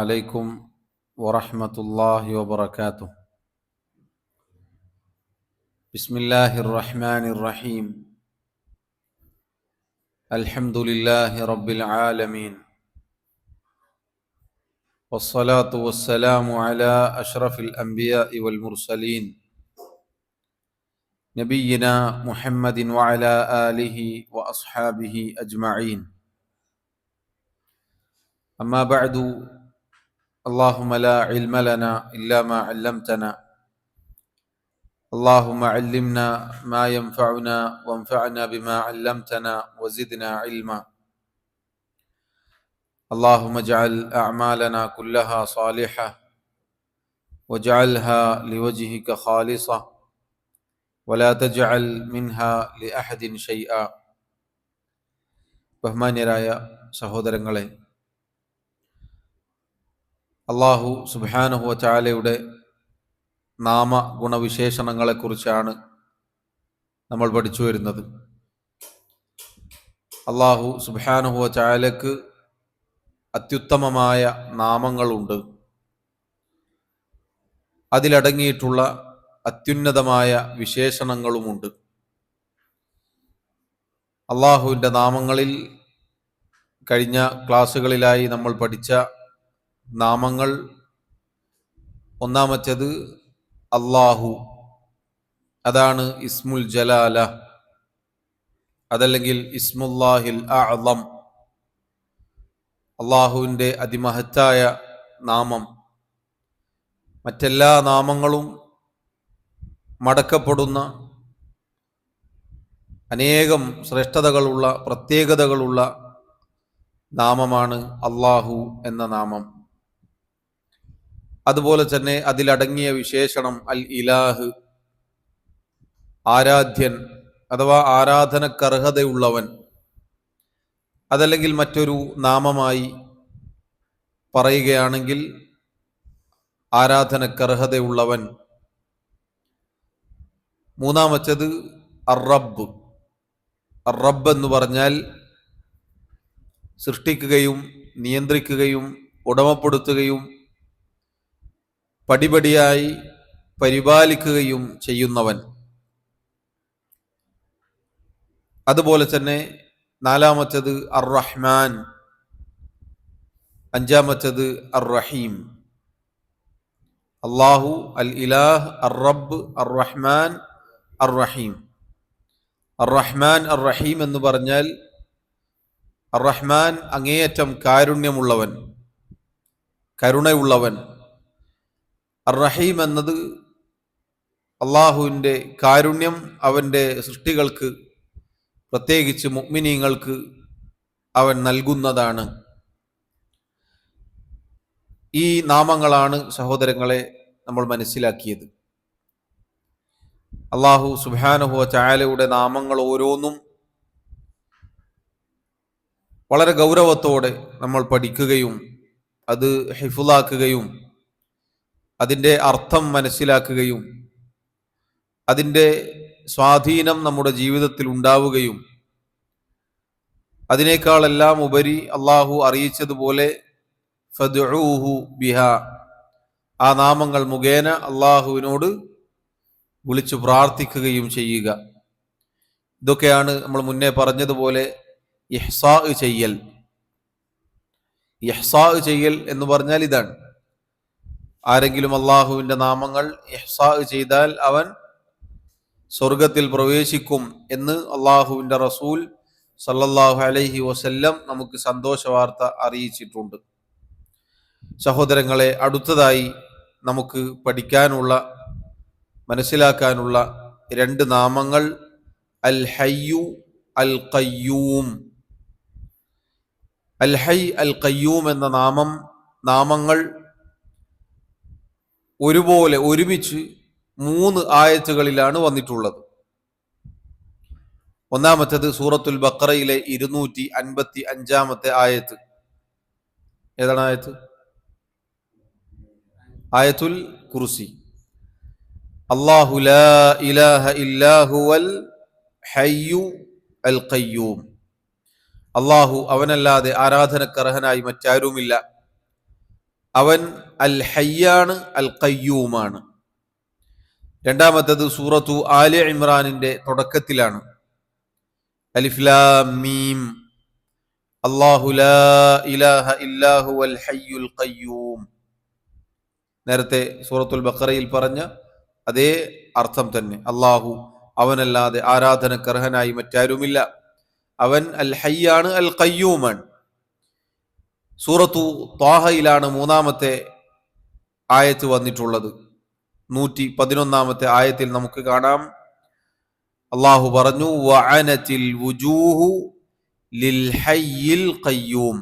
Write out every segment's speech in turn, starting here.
عليكم ورحمة الله وبركاته. بسم الله الرحمن الرحيم. الحمد لله رب العالمين، والصلاة والسلام على أشرف الأنبياء والمرسلين نبينا محمد وعلى آله وأصحابه أجمعين. أما بعد، اللهم لا علم لنا إلا ما علمتنا، اللهم علمنا ما ينفعنا وانفعنا بما علمتنا وزدنا علما. اللهم اجعل أعمالنا كلها صالحة واجعلها لوجهك خالصة ولا تجعل منها لأحد شيئا. ബഹുമാന്യരായ സഹോദരങ്ങളെ, അല്ലാഹു സുബ്ഹാനഹു വ തആലയുടെ നാമ ഗുണവിശേഷണങ്ങളെക്കുറിച്ചാണ് നമ്മൾ പഠിച്ചു വരുന്നത്. അല്ലാഹു സുബ്ഹാനഹു വ തആലക്ക് അത്യുത്തമമായ നാമങ്ങളുണ്ട്. അതിലടങ്ങിയിട്ടുള്ള അത്യുന്നതമായ വിശേഷണങ്ങളുമുണ്ട്. അള്ളാഹുവിൻ്റെ നാമങ്ങളിൽ കഴിഞ്ഞ ക്ലാസ്സുകളിലായി നമ്മൾ പഠിച്ച നാമങ്ങൾ, ഒന്നാമത്തേത് അല്ലാഹു, അതാണ് ഇസ്മുൽ ജലാല, അതല്ലെങ്കിൽ ഇസ്മുല്ലാഹിൽ അഅ്ളം, അള്ളാഹുവിൻ്റെ അതിമഹത്തായ നാമം. മറ്റെല്ലാ നാമങ്ങളും മടക്കപ്പെടുന്ന അനേകം ശ്രേഷ്ഠതകളുള്ള പ്രത്യേകതകളുള്ള നാമമാണ് അല്ലാഹു എന്ന നാമം. അതുപോലെ തന്നെ അതിലടങ്ങിയ വിശേഷണം അൽ ഇലാഹ്, ആരാധ്യൻ അഥവാ ആരാധനക്കർഹതയുള്ളവൻ. അതല്ലെങ്കിൽ മറ്റൊരു നാമമായി പറയുകയാണെങ്കിൽ ആരാധനക്കർഹതയുള്ളവൻ. മൂന്നാമത്തേത് അർ-റബ്ബ്. അർ-റബ്ബ് എന്ന് പറഞ്ഞാൽ സൃഷ്ടിക്കുകയും നിയന്ത്രിക്കുകയും ഉടമപ്പെടുത്തുകയും പടിപടിയായി പരിപാലിക്കുകയും ചെയ്യുന്നവൻ. അതുപോലെ തന്നെ നാലാമത്തേത് അർ-റഹ്മാൻ, അഞ്ചാമത്തേത് അർ-റഹീം. അല്ലാഹു, അൽ ഇലാഹ്, അർ-റബ്ബ്, അർ-റഹ്മാൻ, അർ-റഹീം. അർ-റഹ്മാൻ അർ-റഹീം എന്ന് പറഞ്ഞാൽ അർ-റഹ്മാൻ അങ്ങേയറ്റം കാരുണ്യമുള്ളവൻ, കരുണയുള്ളവൻ. അർ-റഹീം എന്നത് അള്ളാഹുവിൻ്റെ കാരുണ്യം അവൻ്റെ സൃഷ്ടികൾക്ക്, പ്രത്യേകിച്ച് മുഅ്മിനീങ്ങൾക്ക് അവൻ നൽകുന്നതാണ്. ഈ നാമങ്ങളാണ് സഹോദരങ്ങളെ നമ്മൾ മനസ്സിലാക്കിയത്. അല്ലാഹു സുബ്ഹാനഹു വ തആലയുടെ നാമങ്ങൾ ഓരോന്നും വളരെ ഗൗരവത്തോടെ നമ്മൾ പഠിക്കുകയും അത് ഹിഫ്ളാക്കുകയും അതിൻ്റെ അർത്ഥം മനസ്സിലാക്കുകയും അതിൻ്റെ സ്വാധീനം നമ്മുടെ ജീവിതത്തിൽ ഉണ്ടാവുകയും അതിനേക്കാളെല്ലാം ഉപരി അല്ലാഹു അറിയിച്ചതുപോലെ ഫദ്ഉഹു ബിഹാ, ആ നാമങ്ങൾ മുഖേന അള്ളാഹുവിനോട് വിളിച്ചു പ്രാർത്ഥിക്കുകയും ചെയ്യുക. ഇതൊക്കെയാണ് നമ്മൾ മുന്നേ പറഞ്ഞതുപോലെ ഇഹ്സാ ചെയ്യൽ. ഇഹ്സാ ചെയ്യൽ എന്ന് പറഞ്ഞാൽ ഇതാണ്: ആരെങ്കിലും അള്ളാഹുവിൻ്റെ നാമങ്ങൾ ഇഹ്സാ ചെയ്താൽ അവൻ സ്വർഗത്തിൽ പ്രവേശിക്കും എന്ന് അള്ളാഹുവിൻ്റെ റസൂൽ സല്ലല്ലാഹു അലൈഹി വസല്ലം നമുക്ക് സന്തോഷ വാർത്ത അറിയിച്ചിട്ടുണ്ട്. സഹോദരങ്ങളെ, അടുത്തതായി നമുക്ക് പഠിക്കാനുള്ള, മനസ്സിലാക്കാനുള്ള രണ്ട് നാമങ്ങൾ അൽ ഹയ്യു, അൽ ഖയ്യൂം. അൽ ഹയ്, അൽ ഖയ്യൂം എന്ന നാമങ്ങൾ ഒരുപോലെ ഒരുമിച്ച് 3 ആയത്തുകളിലാണ് വന്നിട്ടുള്ളത്. ഒന്നാമത്തേത് സൂറത്തുൽ ബഖറയിലെ 255 ആയത്ത്. ഏതാണ് ആയത്ത്? ആയത്തുൽ കുർസി. അല്ലാഹു ലാ ഇലാഹ ഇല്ലാ ഹുവൽ ഹയ്യു അൽ ഖയ്യൂം. അല്ലാഹു, അവനല്ലാതെ ആരാധനക്കർഹനായി മറ്റാരുമില്ല. അവൻ അൽ ഹയ്യാണ്, അൽ ഖയ്യൂമാണ്. രണ്ടാമത്തേത് സൂറത്തു ആലി ഇമ്രാനിന്റെ തുടക്കത്തിലാണ്. അലിഫ് ലാം മീം അല്ലാഹു ലാ ഇലാഹ ഇല്ലാ ഹുവൽ ഹയ്യുൽ ഖയ്യൂം. നേരത്തെ സൂറത്തുൽ ബഖറയിൽ പറഞ്ഞ അതേ അർത്ഥം തന്നെ. അല്ലാഹു, അവനല്ലാതെ ആരാധനക്കർഹനായി മറ്റാരുമില്ല. അവൻ അൽ ഹയ്യാണ്, അൽ ഖയ്യൂമാണ്. സൂറത്തു ത്വാഹയിലാണ് മൂന്നാമത്തെ ആയത്ത് വന്നിട്ടുള്ളത്. 111 ആയത്തിൽ നമുക്ക് കാണാം, അള്ളാഹു പറഞ്ഞു, വഅനതിൽ വുജൂഹു ലിൽ ഹയ്യിൽ ഖയ്യൂം.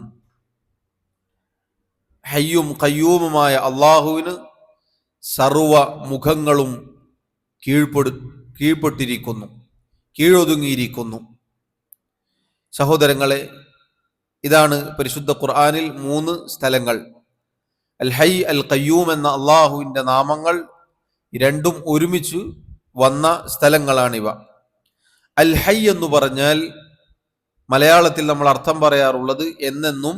ഹയ്യും ഖയ്യൂമുമായ അള്ളാഹുവിന് സർവ മുഖങ്ങളും കീഴ്പ്പെട്ടിരിക്കുന്നു, കീഴൊതുങ്ങിയിരിക്കുന്നു. സഹോദരങ്ങളെ, ഇതാണ് പരിശുദ്ധ ഖുർആനിൽ 3 സ്ഥലങ്ങൾ. അൽ ഹൈ, അൽ ഖയ്യൂം എന്ന അള്ളാഹുവിന്റെ നാമങ്ങൾ രണ്ടും ഒരുമിച്ച് വന്ന സ്ഥലങ്ങളാണിവ. അൽ ഹൈ എന്ന് പറഞ്ഞാൽ മലയാളത്തിൽ നമ്മൾ അർത്ഥം പറയാറുള്ളത് എന്നെന്നും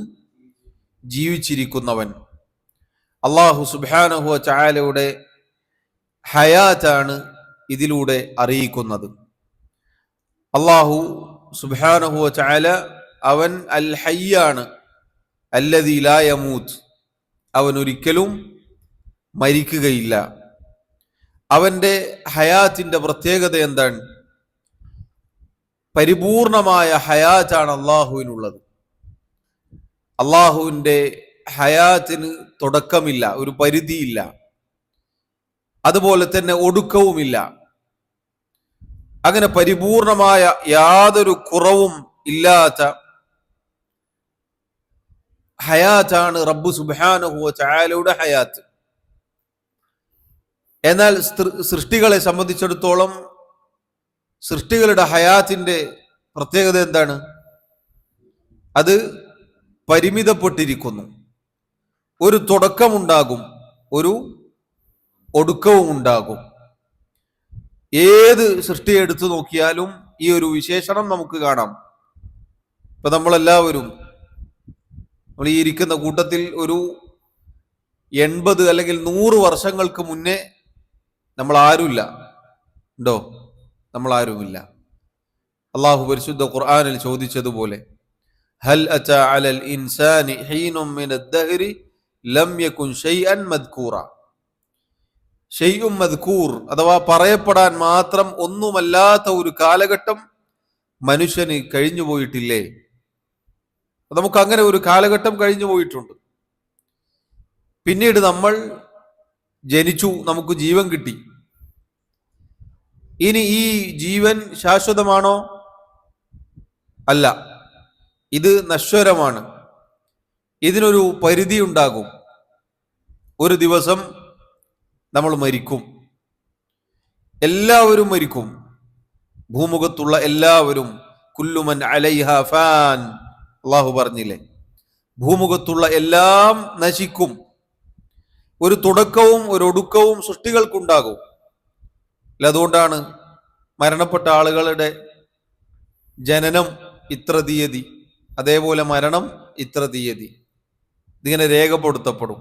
ജീവിച്ചിരിക്കുന്നവൻ. അള്ളാഹു സുബ്ഹാനഹു വ തആലയുടെ ഹയാത്താണ് ഇതിലൂടെ അറിയിക്കുന്നത്. അള്ളാഹു സുബ്ഹാനഹു വ തആല അവൻ അൽ ഹയ്യാണ്, അല്ലദീ ലാ യമൂത്ത്, അവൻ ഒരിക്കലും മരിക്കുകയില്ല. അവന്റെ ഹയാത്തിന്റെ പ്രത്യേകത എന്താണ്? പരിപൂർണമായ ഹയാത്താണ് അള്ളാഹുവിനുള്ളത്. അള്ളാഹുവിന്റെ ഹയാത്തിന് തുടക്കമില്ല, ഒരു പരിധിയില്ല, അതുപോലെ തന്നെ ഒടുക്കവുമില്ല. അങ്ങനെ പരിപൂർണമായ യാതൊരു കുറവും ഇല്ലാത്ത ഹയാത്താണ് റബ്ബ് സുബ്ഹാനഹു വ തആലയുടെ ഹയാത്ത്. എന്നാൽ സൃഷ്ടികളെ സംബന്ധിച്ചിടത്തോളം സൃഷ്ടികളുടെ ഹയാത്തിന്റെ പ്രത്യേകത എന്താണ്? അത് പരിമിതപ്പെട്ടിരിക്കുന്നു. ഒരു തുടക്കമുണ്ടാകും, ഒരു ഒടുക്കവും ഉണ്ടാകും. ഏത് സൃഷ്ടിയെ എടുത്തു നോക്കിയാലും ഈ ഒരു വിശേഷണം നമുക്ക് കാണാം. ഇപ്പൊ നമ്മളെല്ലാവരും, നമ്മൾ ഈ ഇരിക്കുന്ന കൂട്ടത്തിൽ ഒരു 80 അല്ലെങ്കിൽ 100 വർഷങ്ങൾക്ക് മുന്നേ നമ്മൾ ആരുമില്ല. ഉണ്ടോ? നമ്മൾ ആരുമില്ല. അള്ളാഹു പരിശുദ്ധ ഖുർആനിൽ ചോദിച്ചതുപോലെ, ഹൽ അതാ അലൽ ഇൻസാനി ഹീനും മിനദ് ദഹ്രി ലം യകുൻ ഷൈഅൻ മദ്കൂറ. ഷൈഉം മദ്കൂർ അഥവാ പറയപ്പെടാൻ മാത്രം ഒന്നുമല്ലാത്ത ഒരു കാലഘട്ടം മനുഷ്യന് കഴിഞ്ഞു പോയിട്ടില്ലേ? നമുക്ക് അങ്ങനെ ഒരു കാലഘട്ടം കഴിഞ്ഞു പോയിട്ടുണ്ട്. പിന്നീട് നമ്മൾ ജനിച്ചു, നമുക്ക് ജീവൻ കിട്ടി. ഇനി ഈ ജീവൻ ശാശ്വതമാണോ? അല്ല, ഇത് നശ്വരമാണ്. ഇതിനൊരു പരിധി ഉണ്ടാകും. ഒരു ദിവസം നമ്മൾ മരിക്കും. എല്ലാവരും മരിക്കും. ഭൂമുഖത്തുള്ള എല്ലാവരും, കുല്ലുമൻ അലൈഹാ ഫാൻ, അള്ളാഹു പറഞ്ഞില്ലേ? ഭൂമുഖത്തുള്ള എല്ലാം നശിക്കും. ഒരു തുടക്കവും ഒരു ഒടുക്കവും സൃഷ്ടികൾക്കുണ്ടാകും. അതുകൊണ്ടാണ് മരണപ്പെട്ട ആളുകളുടെ ജനനം ഇത്ര തീയതി, അതേപോലെ മരണം ഇത്ര തീയതി, ഇതിങ്ങനെ രേഖപ്പെടുത്തപ്പെടും.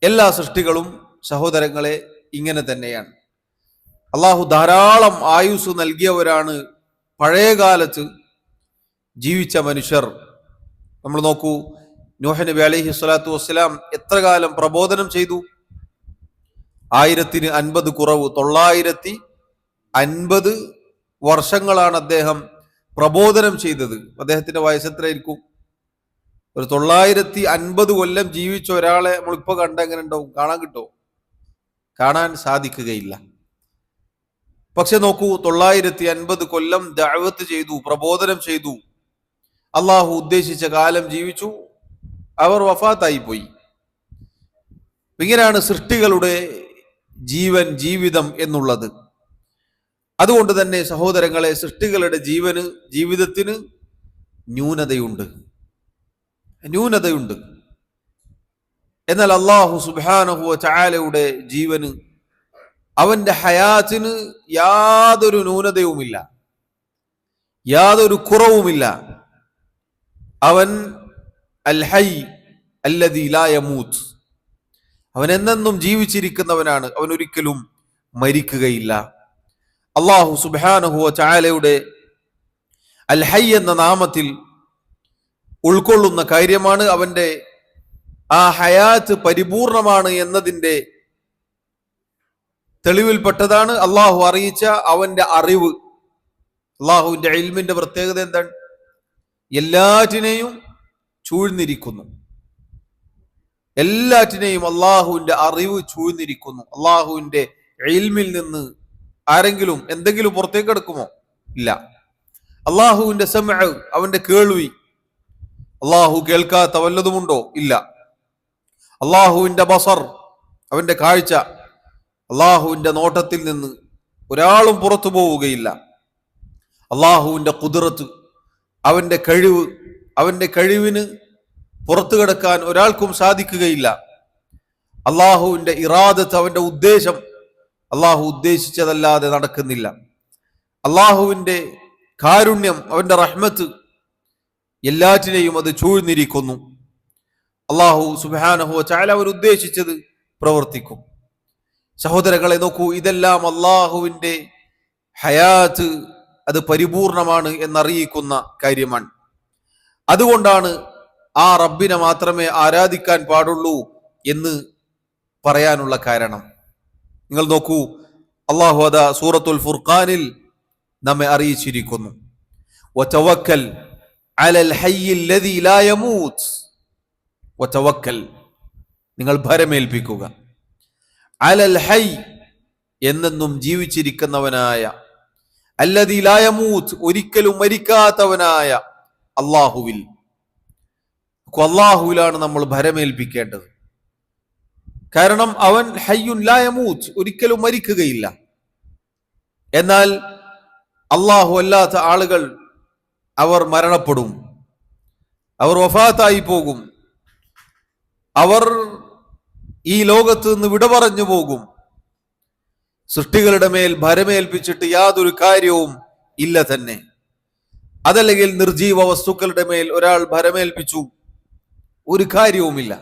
എല്ലാ സൃഷ്ടികളും സഹോദരങ്ങളെ ഇങ്ങനെ തന്നെയാണ്. അള്ളാഹു ധാരാളം ആയുസ് നൽകിയവരാണ് പഴയ കാലത്ത് ജീവിച്ച മനുഷ്യർ. നമ്മൾ നോക്കൂ, നൂഹ് നബി അലൈഹി സ്വലാത്തു വസ്സലാം എത്ര കാലം പ്രബോധനം ചെയ്തു? 1050 കുറവ്, 950 വർഷങ്ങളാണ് അദ്ദേഹം പ്രബോധനം ചെയ്തത്. അദ്ദേഹത്തിന്റെ വയസ്സ് എത്രയായിരിക്കും? ഒരു 950 കൊല്ലം ജീവിച്ച ഒരാളെ നമ്മളിപ്പോ കണ്ട എങ്ങനെ ഉണ്ടാവും? കാണാൻ കിട്ടുമോ? കാണാൻ സാധിക്കുകയില്ല. പക്ഷെ നോക്കൂ, 950 കൊല്ലം ദഅവത്ത് ചെയ്തു, പ്രബോധനം ചെയ്തു, അള്ളാഹു ഉദ്ദേശിച്ച കാലം ജീവിച്ചു, അവർ വഫാത്തായി പോയി. ഇങ്ങനെയാണ് സൃഷ്ടികളുടെ ജീവൻ, ജീവിതം എന്നുള്ളത്. അതുകൊണ്ട് തന്നെ സഹോദരങ്ങളെ, സൃഷ്ടികളുടെ ജീവിതത്തിന് ന്യൂനതയുണ്ട്. എന്നാൽ അല്ലാഹു സുബ്ഹാനഹു വ തആലയുടെ ജീവന്, അവന്റെ ഹയാത്തിന് യാതൊരു ന്യൂനതയുമില്ല, യാതൊരു കുറവുമില്ല. അവൻ അൽ ഹൈ, അല്ലദീ ലാ യമൂത്ത്, അവൻ എന്നെന്നും ജീവിച്ചിരിക്കുന്നവനാണ്, അവൻ ഒരിക്കലും മരിക്കുകയില്ല. അല്ലാഹു സുബ്ഹാനഹു വ തആലയുടെ അൽ ഹയ്യ് എന്ന നാമത്തിൽ ഉൾക്കൊള്ളുന്ന കാര്യമാണ് അവന്റെ ആ ഹയാത്ത് പരിപൂർണമാണ് എന്നതിന്റെ തെളിവിൽപ്പെട്ടതാണ് അള്ളാഹു അറിയിച്ച അവന്റെ അറിവ്. അള്ളാഹുവിന്റെ ഇൽമിന്റെ പ്രത്യേകത എന്താണ്? എല്ലാറ്റിനെയും ചൂഴ്ന്നിരിക്കുന്നു. എല്ലാറ്റിനെയും അള്ളാഹുവിന്റെ അറിവ് ചൂഴ്ന്നിരിക്കുന്നു. അള്ളാഹുവിന്റെ ഇൽമിൽ നിന്ന് ആരെങ്കിലും എന്തെങ്കിലും പുറത്തേക്ക് എടുക്കുമോ? ഇല്ല. അള്ളാഹുവിന്റെ സമഅ്, അവന്റെ കേൾവി, അള്ളാഹു കേൾക്കാത്ത വല്ലതുമുണ്ടോ? ഇല്ല. അള്ളാഹുവിന്റെ ബസർ, അവന്റെ കാഴ്ച, അള്ളാഹുവിന്റെ നോട്ടത്തിൽ നിന്ന് ഒരാളും പുറത്തു പോവുകയില്ല. അള്ളാഹുവിന്റെ ഖുദ്റത്ത്, അവന്റെ കഴിവ്, അവന്റെ കഴിവിന് പുറത്തു കിടക്കാൻ ഒരാൾക്കും സാധിക്കുകയില്ല. അള്ളാഹുവിന്റെ ഇറാദത്ത്, അവന്റെ ഉദ്ദേശം, അള്ളാഹു ഉദ്ദേശിച്ചതല്ലാതെ നടക്കുന്നില്ല. അള്ളാഹുവിന്റെ കാരുണ്യം, അവന്റെ റഹ്മത്ത്, എല്ലാറ്റിനെയും അത് ചൂഴ്ന്നിരിക്കുന്നു. അള്ളാഹു സുബ്ഹാനഹു വ തആല അവർ ഉദ്ദേശിച്ചത് പ്രവർത്തിക്കും. സഹോദരങ്ങളെ നോക്കൂ, ഇതെല്ലാം അള്ളാഹുവിന്റെ ഹയാത്ത് അത് പരിപൂർണമാണ് എന്നറിയിക്കുന്ന കാര്യമാണ്. അതുകൊണ്ടാണ് ആ റബ്ബിനെ മാത്രമേ ആരാധിക്കാൻ പാടുള്ളൂ എന്ന് പറയാനുള്ള കാരണം. നിങ്ങൾ നോക്കൂ, അള്ളാഹു അതാ സൂറത്തുൽ ഫുർഖാനിൽ നമ്മെ അറിയിച്ചിരിക്കുന്നു, വതവക്കൽ അലൽ ഹയ്യിൽ ലദീ ലാ യമൂത്ത്. വതവക്കൽ, നിങ്ങൾ ഭരമേൽപ്പിക്കുക, അലൽ ഹയ്, എന്നെന്നും ജീവിച്ചിരിക്കുന്നവനായ, അല്ലദീ ലാ യമൂത്ത്, ഒരിക്കലും മരിക്കാത്തവനായ അള്ളാഹുവിൽ. അള്ളാഹുവിലാണ് നമ്മൾ ഭരമേൽപ്പിക്കേണ്ടത്. കാരണം അവൻ ഹയ്യുൻ ലാ യമൂത്ത്, ഒരിക്കലും മരിക്കുകയില്ല. എന്നാൽ അള്ളാഹു അല്ലാത്ത ആളുകൾ അവർ മരണപ്പെടും, അവർ വഫാത്തായി പോകും, അവർ ഈ ലോകത്ത് നിന്ന് വിട പറഞ്ഞു പോകും. സൃഷ്ടികളുടെ മേൽ ഭരമേൽപ്പിച്ചിട്ട് യാതൊരു കാര്യവും ഇല്ല തന്നെ. അതല്ലെങ്കിൽ നിർജീവ വസ്തുക്കളുടെ മേൽ ഒരാൾ ഭരമേൽപ്പിച്ചു, ഒരു കാര്യവുമില്ല.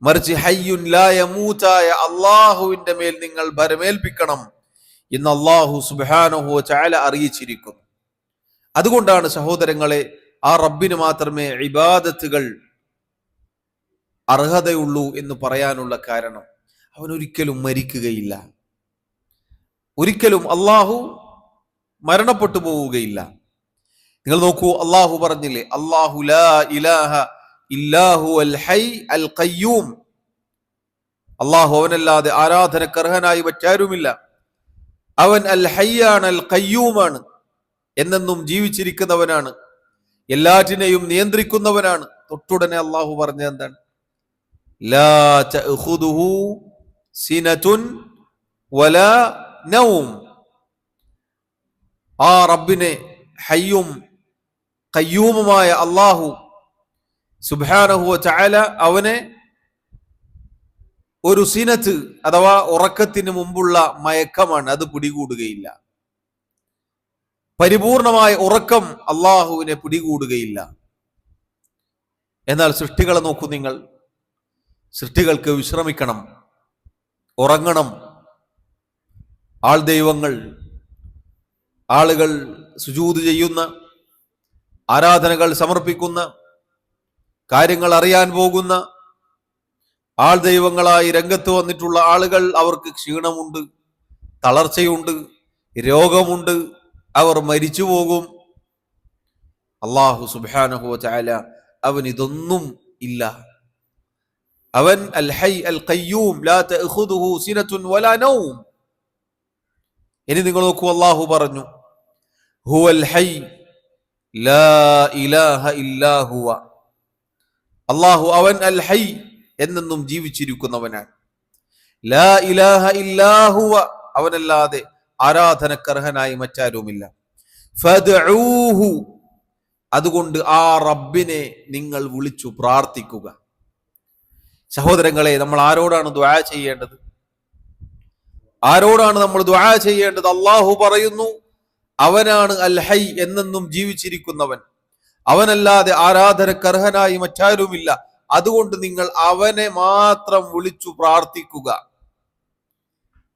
മറിച്ച് ഹയ്യുൻ ലാ യമൂത്തായ അള്ളാഹുവിന്റെ മേൽ നിങ്ങൾ ഭരമേൽപ്പിക്കണം എന്ന് അള്ളാഹു സുബ്ഹാനഹു വ തആല അറിയിച്ചിരിക്കുന്നു. അതുകൊണ്ടാണ് സഹോദരങ്ങളെ ആ റബ്ബിന് മാത്രമേ ഇബാദത്തുകൾ അർഹതയുള്ളൂ എന്ന് പറയാനുള്ള കാരണം. അവൻ ഒരിക്കലും മരിക്കുകയില്ല, ഒരിക്കലും അള്ളാഹു മരണപ്പെട്ടു പോവുകയില്ല. നിങ്ങൾ നോക്കൂ, അള്ളാഹു പറഞ്ഞില്ലേ, അല്ലാഹു ലാ ഇലാഹ ഇല്ലാഹു അൽ ഹയ്യ് അൽ ഖയ്യൂം. അള്ളാഹു അവനല്ലാതെ ആരാധനക്ക് അർഹനായി മറ്റാരുമില്ല. അവൻ അൽ ഹയ്യാണ്, അൽ ഖയ്യൂമാണ്, എന്നെന്നും ജീവിച്ചിരിക്കുന്നവനാണ്, എല്ലാറ്റിനെയും നിയന്ത്രിക്കുന്നവനാണ്. തൊട്ടുടനെ അള്ളാഹു പറഞ്ഞ എന്താണ്? ലാ തഅഖുദുഹു സിനതുൻ വലാ നൗം. ആ റബ്ബിനെ, ഹയ്യും ഖയ്യൂമുമായ അള്ളാഹു സുബ്ഹാനഹു വ തആല, അവനെ ഒരു സിനത്ത് അഥവാ ഉറക്കത്തിന് മുമ്പുള്ള മയക്കമാണ്, അത് പിടികൂടുകയില്ല. പരിപൂർണമായ ഉറക്കം അള്ളാഹുവിനെ പിടികൂടുകയില്ല. എന്നാൽ സൃഷ്ടികളെ നോക്കൂ നിങ്ങൾ, സൃഷ്ടികൾക്ക് വിശ്രമിക്കണം, ഉറങ്ങണം. ആൾ ദൈവങ്ങൾ, ആളുകൾ സുജൂദ് ചെയ്യുന്ന, ആരാധനകൾ സമർപ്പിക്കുന്ന, കാര്യങ്ങൾ അറിയാൻ പോകുന്ന ആൾ ദൈവങ്ങളായി രംഗത്ത് വന്നിട്ടുള്ള ആളുകൾ, അവർക്ക് ക്ഷീണമുണ്ട്, തളർച്ചയുണ്ട്, രോഗമുണ്ട്, അവർ മരിച്ചു പോകും. അല്ലാഹു സുബ്ഹാനഹു വ തആല അവൻ ഇതൊന്നും ഇല്ല. അവൻ അൽ ഹയ്യ് അൽ ഖയ്യൂം, ലാ തഅഖുദുഹു സിനതുൻ വലാ നൗം. ഇനി നിങ്ങൾ നോക്കൂ, അല്ലാഹു പറഞ്ഞു, ഹുവൽ ഹയ്യ് ലാ ഇലാഹ ഇല്ലാ ഹുവ. അല്ലാഹു അവൻ അൽ ഹയ്യ്, എന്നെന്നും ജീവിച്ചിരിക്കുന്നവനാണ്. ലാ ഇലാഹ ഇല്ലാ ഹുവ, അവനല്ലാതെ ആരാധനക്കർഹനായി മറ്റാരുമില്ല. ഫദ്ഊഹു, അതുകൊണ്ട് ആ റബ്ബിനെ നിങ്ങൾ വിളിച്ചു പ്രാർത്ഥിക്കുക. സഹോദരങ്ങളെ, നമ്മൾ ആരോടാണ് ദുആ ചെയ്യേണ്ടത്? ആരോടാണ് നമ്മൾ ദുആ ചെയ്യേണ്ടത്? അല്ലാഹു പറയുന്നു, അവനാണ് അൽ ഹയ്യ്, എന്നെന്നും ജീവിച്ചിരിക്കുന്നവൻ, അവനല്ലാതെ ആരാധനക്കർഹനായി മറ്റാരുമില്ല. അതുകൊണ്ട് നിങ്ങൾ അവനെ മാത്രം വിളിച്ചു പ്രാർത്ഥിക്കുക.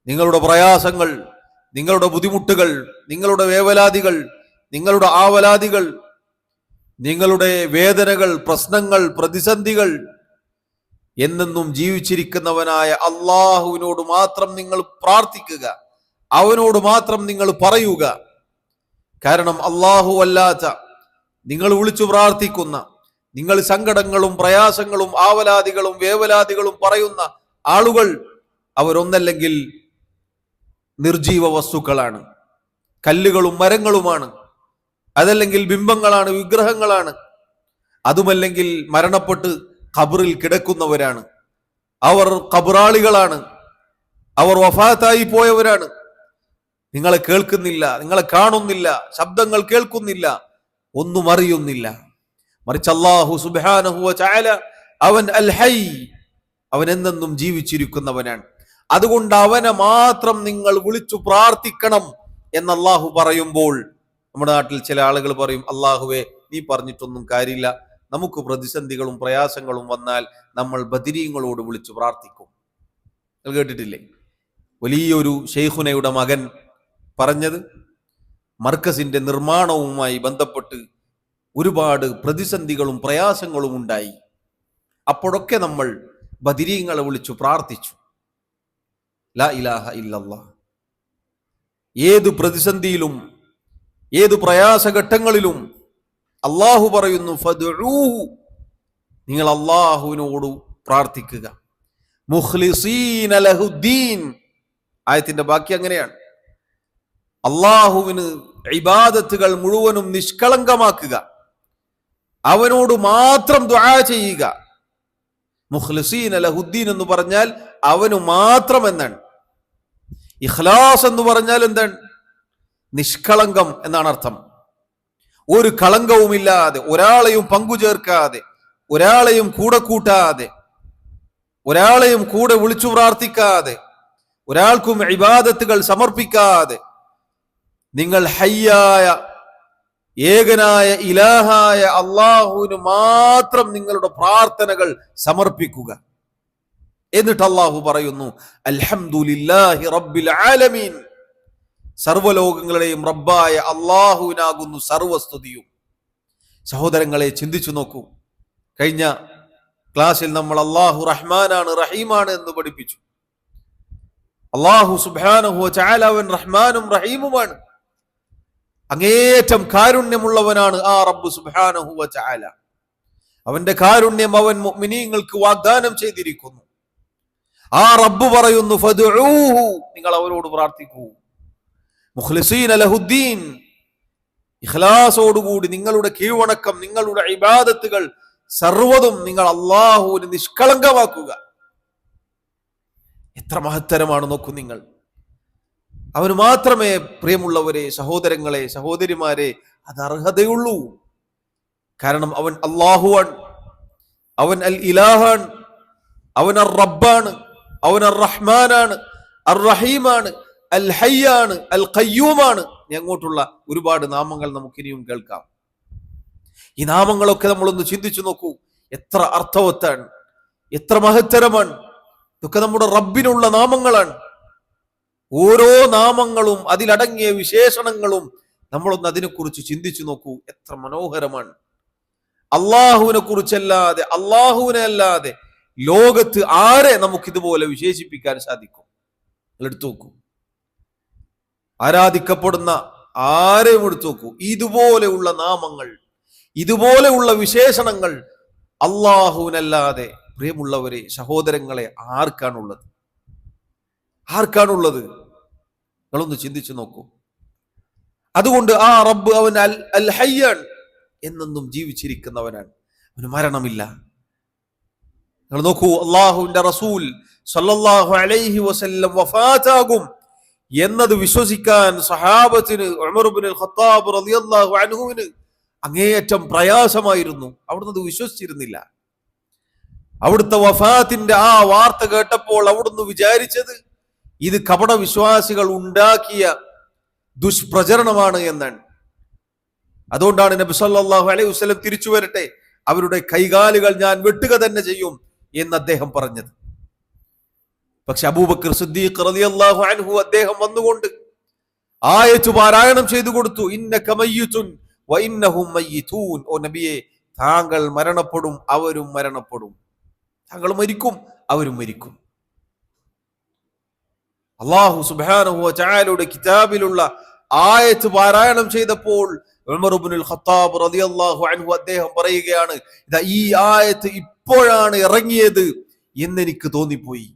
നിങ്ങളുടെ പ്രയാസങ്ങൾ, നിങ്ങളുടെ ബുദ്ധിമുട്ടുകൾ, നിങ്ങളുടെ വേവലാതികൾ, നിങ്ങളുടെ ആവലാതികൾ, നിങ്ങളുടെ വേദനകൾ, പ്രശ്നങ്ങൾ, പ്രതിസന്ധികൾ എന്നെന്നും ജീവിച്ചിരിക്കുന്നവനായ അള്ളാഹുവിനോട് മാത്രം നിങ്ങൾ പ്രാർത്ഥിക്കുക, അവനോട് മാത്രം നിങ്ങൾ പറയുക. കാരണം അള്ളാഹു അല്ലാത്ത നിങ്ങൾ വിളിച്ചു പ്രാർത്ഥിക്കുന്ന, നിങ്ങൾ സങ്കടങ്ങളും പ്രയാസങ്ങളും ആവലാതികളും വേവലാതികളും പറയുന്ന ആളുകൾ അവരൊന്നല്ലെങ്കിൽ നിർജീവ വസ്തുക്കളാണ്, കല്ലുകളും മരങ്ങളുമാണ്, അതല്ലെങ്കിൽ ബിംബങ്ങളാണ്, വിഗ്രഹങ്ങളാണ്, അതുമല്ലെങ്കിൽ മരണപ്പെട്ട് ഖബറിൽ കിടക്കുന്നവരാണ്, അവർ ഖബറാളികളാണ്, അവർ വഫാത്തായി പോയവരാണ്. നിങ്ങളെ കേൾക്കുന്നില്ല, നിങ്ങളെ കാണുന്നില്ല, ശബ്ദങ്ങൾ കേൾക്കുന്നില്ല, ഒന്നും അറിയുന്നില്ല. മറിച്ച് അല്ലാഹു സുബ്ഹാനഹു വ തആല അവൻ അൽ ഹയ്യ്, അവൻ എന്നെന്നും ജീവിച്ചിരിക്കുന്നവനാണ്. അതുകൊണ്ട് അവനെ മാത്രം നിങ്ങൾ വിളിച്ചു പ്രാർത്ഥിക്കണം എന്ന് അല്ലാഹു പറയുമ്പോൾ നമ്മുടെ നാട്ടിൽ ചില ആളുകൾ പറയും, അല്ലാഹുവേ നീ പറഞ്ഞിട്ടൊന്നും കാര്യമില്ല, നമുക്ക് പ്രതിസന്ധികളും പ്രയാസങ്ങളും വന്നാൽ നമ്മൾ ബദരീങ്ങളോട് വിളിച്ചു പ്രാർത്ഥിക്കും. നിങ്ങൾ കേട്ടിട്ടില്ലേ? വലിയൊരു ശൈഖുനയുടെ മകൻ പറഞ്ഞത്, മർക്കസിന്റെ നിർമ്മാണവുമായി ബന്ധപ്പെട്ട് ഒരുപാട് പ്രതിസന്ധികളും പ്രയാസങ്ങളും ഉണ്ടായി. അപ്പോഴൊക്കെ നമ്മൾ ബദരീങ്ങളെ വിളിച്ചു പ്രാർത്ഥിച്ചു. ലാ ഇലാഹ ഇല്ലല്ലാഹ്. ഏത് പ്രതിസന്ധിയിലും ഏത് പ്രയാസഘട്ടങ്ങളിലും അള്ളാഹു പറയുന്നു, ഫദ്ഉഹു, നിങ്ങൾ അള്ളാഹുവിനോട് പ്രാർത്ഥിക്കുക. മുഖ്ലിസീന ലഹുദ്ദീൻ. ആയത്തിന്റെ ബാക്കി അങ്ങനെയാണ്. അള്ളാഹുവിന് ഇബാദത്തുകൾ മുഴുവനും നിഷ്കളങ്കമാക്കുക, അവനോട് മാത്രം ദുആ ചെയ്യുക. മുഖ്ലിസീന ലഹുദ്ദീൻ എന്ന് പറഞ്ഞാൽ അവന് മാത്രം എന്നാണ്. ഇഖ്ലാസ് എന്ന് പറഞ്ഞാൽ എന്താണ്? നിഷ്കളങ്കം എന്നാണ് അർത്ഥം. ഒരു കളങ്കവുമില്ലാതെ, ഒരാളെയും പങ്കുചേർക്കാതെ, ഒരാളെയും കൂടെ കൂട്ടാതെ, ഒരാളെയും കൂടെ വിളിച്ചു പ്രാർത്ഥിക്കാതെ, ഒരാൾക്കും ഇബാദത്തുകൾ സമർപ്പിക്കാതെ നിങ്ങൾ ഹയ്യായ ഏകനായ ഇലാഹായ അള്ളാഹുവിന് മാത്രം നിങ്ങളുടെ പ്രാർത്ഥനകൾ സമർപ്പിക്കുക. എന്നിട്ട് അള്ളാഹു പറയുന്നു, അൽഹംദുലില്ലാഹി റബ്ബിൽ ആലമീൻ, സർവ്വലോകങ്ങളുടെയും റബ്ബായ അള്ളാഹുവിനാകുന്നു സർവസ്തുതിയും. സഹോദരങ്ങളെ, ചിന്തിച്ചു നോക്കൂ. കഴിഞ്ഞ ക്ലാസ്സിൽ നമ്മൾ അള്ളാഹു റഹ്മാനാണ് റഹീമാണ് എന്ന് പഠിപ്പിച്ചു. അള്ളാഹു സുബ്ഹാനഹു വ തആല അവൻ റഹ്മാനും റഹീമുമാണ്, അങ്ങേയറ്റം കാരുണ്യമുള്ളവനാണ് ആ റബ്ബ് സുബ്ഹാനഹു വ തആല. അവന്റെ കാരുണ്യം അവൻ മുഅ്മിനീങ്ങൾക്ക് വാഗ്ദാനം ചെയ്തിരിക്കുന്നു. ആ റബ്ബ് പറയുന്നു, ഫദ്ഉഹു, നിങ്ങൾ അവരോട് പ്രാർത്ഥിക്കൂ. മുഖ്ലിസീന ലഹുദ്ദീൻ, ഇഖ്ലാസോടുകൂടി നിങ്ങളുടെ കീഴ്വണക്കം, നിങ്ങളുടെ ഇബാദത്തുകൾ സർവ്വതും നിങ്ങൾ അള്ളാഹുവിന് നിഷ്കളങ്കമാക്കുക. എത്ര മഹത്തരമാണ് നോക്കൂ നിങ്ങൾ. അവന് മാത്രമേ, പ്രിയമുള്ളവരെ, സഹോദരങ്ങളെ, സഹോദരിമാരെ, അത് അർഹതയുള്ളൂ. കാരണം അവൻ അള്ളാഹുവാണ്, അവൻ അൽ ഇലാഹാണ്, അവൻ അർ റബ്ബാണ്, അവൻ അർ റഹ്മാനാണ്, അർ റഹീമാണ്, അൽ ഹയ്യാണ്, അൽ ഖയ്യൂമാണ്. അങ്ങോട്ടുള്ള ഒരുപാട് നാമങ്ങൾ നമുക്കിനിയും കേൾക്കാം. ഈ നാമങ്ങളൊക്കെ നമ്മളൊന്ന് ചിന്തിച്ചു നോക്കൂ. എത്ര അർത്ഥവത്താണ്, എത്ര മഹത്തരമാണ്. ഇതൊക്കെ നമ്മുടെ റബ്ബിനുള്ള നാമങ്ങളാണ്. ഓരോ നാമങ്ങളും അതിലടങ്ങിയ വിശേഷണങ്ങളും നമ്മളൊന്ന് അതിനെക്കുറിച്ച് ചിന്തിച്ചു നോക്കൂ. എത്ര മനോഹരമാണ്. അള്ളാഹുവിനെ കുറിച്ചല്ലാതെ, അള്ളാഹുവിനെ അല്ലാതെ ലോകത്ത് ആരെ നമുക്കിതുപോലെ വിശേഷിപ്പിക്കാൻ സാധിക്കും? എടുത്തു നോക്കൂ. ആരാധിക്കപ്പെടുന്ന ആരെയും എടുത്തു നോക്കൂ. ഇതുപോലെയുള്ള നാമങ്ങൾ, ഇതുപോലെയുള്ള വിശേഷണങ്ങൾ അള്ളാഹുവിനല്ലാതെ, പ്രിയമുള്ളവരെ, സഹോദരങ്ങളെ, ആർക്കാണുള്ളത്? ആർക്കാണുള്ളത്? നിങ്ങളൊന്ന് ചിന്തിച്ചു നോക്കൂ. അതുകൊണ്ട് ആ റബ്ബ് അവൻ അൽ ഹയ്യാണ്, എന്നെന്നും ജീവിച്ചിരിക്കുന്നവനാണ്, അവന് മരണമില്ല. നിങ്ങൾ നോക്കൂ, അള്ളാഹുവിന്റെ റസൂൽ സല്ലല്ലാഹു അലൈഹി വസല്ലം വഫാത്താകും എന്നത് വിശ്വസിക്കാൻ സഹാബത്തിന്, ഉമർ ഇബ്നുൽ ഖത്താബ് റളിയല്ലാഹു അൻഹുവിന് അങ്ങേയറ്റം പ്രയാസമായിരുന്നു. അവിടുന്ന് അത് വിശ്വസിച്ചിരുന്നില്ല. അവിടുത്തെ വഫാത്തിന്റെ ആ വാർത്ത കേട്ടപ്പോൾ അവിടുന്ന് വിചാരിച്ചത് ഇത് കപട വിശ്വാസികൾ ഉണ്ടാക്കിയ ദുഷ്പ്രചരണമാണ് എന്നാണ്. അതുകൊണ്ടാണ് നബി സല്ലല്ലാഹു അലൈഹി വസല്ലം തിരിച്ചു വരട്ടെ, അവരുടെ കൈകാലുകൾ ഞാൻ വെട്ടുക തന്നെ ചെയ്യും എന്ന് അദ്ദേഹം പറഞ്ഞത്. പക്ഷെ അബൂബക്കർ സിദ്ദീഖ് റളിയല്ലാഹു അൻഹു അദ്ദേഹം വന്നുകൊണ്ട് ആയത്ത് പാരായണം ചെയ്തു കൊടുത്തു. ഇന്നക മയ്യിതുൻ വ ഇന്നഹും മയ്യിതൂൻ. ഓ നബിയെ, താങ്കൾ മരണപ്പെടും, അവരും മരണപ്പെടും. താങ്കൾ മരിക്കും, അവരും മരിക്കും. അല്ലാഹു സുബ്ഹാനഹു വ തആലയുടെ കിതാബിലുള്ള ആയത്ത് പാരായണം ചെയ്തപ്പോൾ ഉമർ ഇബ്നുൽ ഖത്താബ് റളിയല്ലാഹു അൻഹു അദ്ദേഹം പറയുകയാണ്, ഇതാ ഈ ആയത്ത് ഇപ്പോഴാണ് ഇറങ്ങിയത് എന്ന് എനിക്ക് തോന്നിപ്പോയി.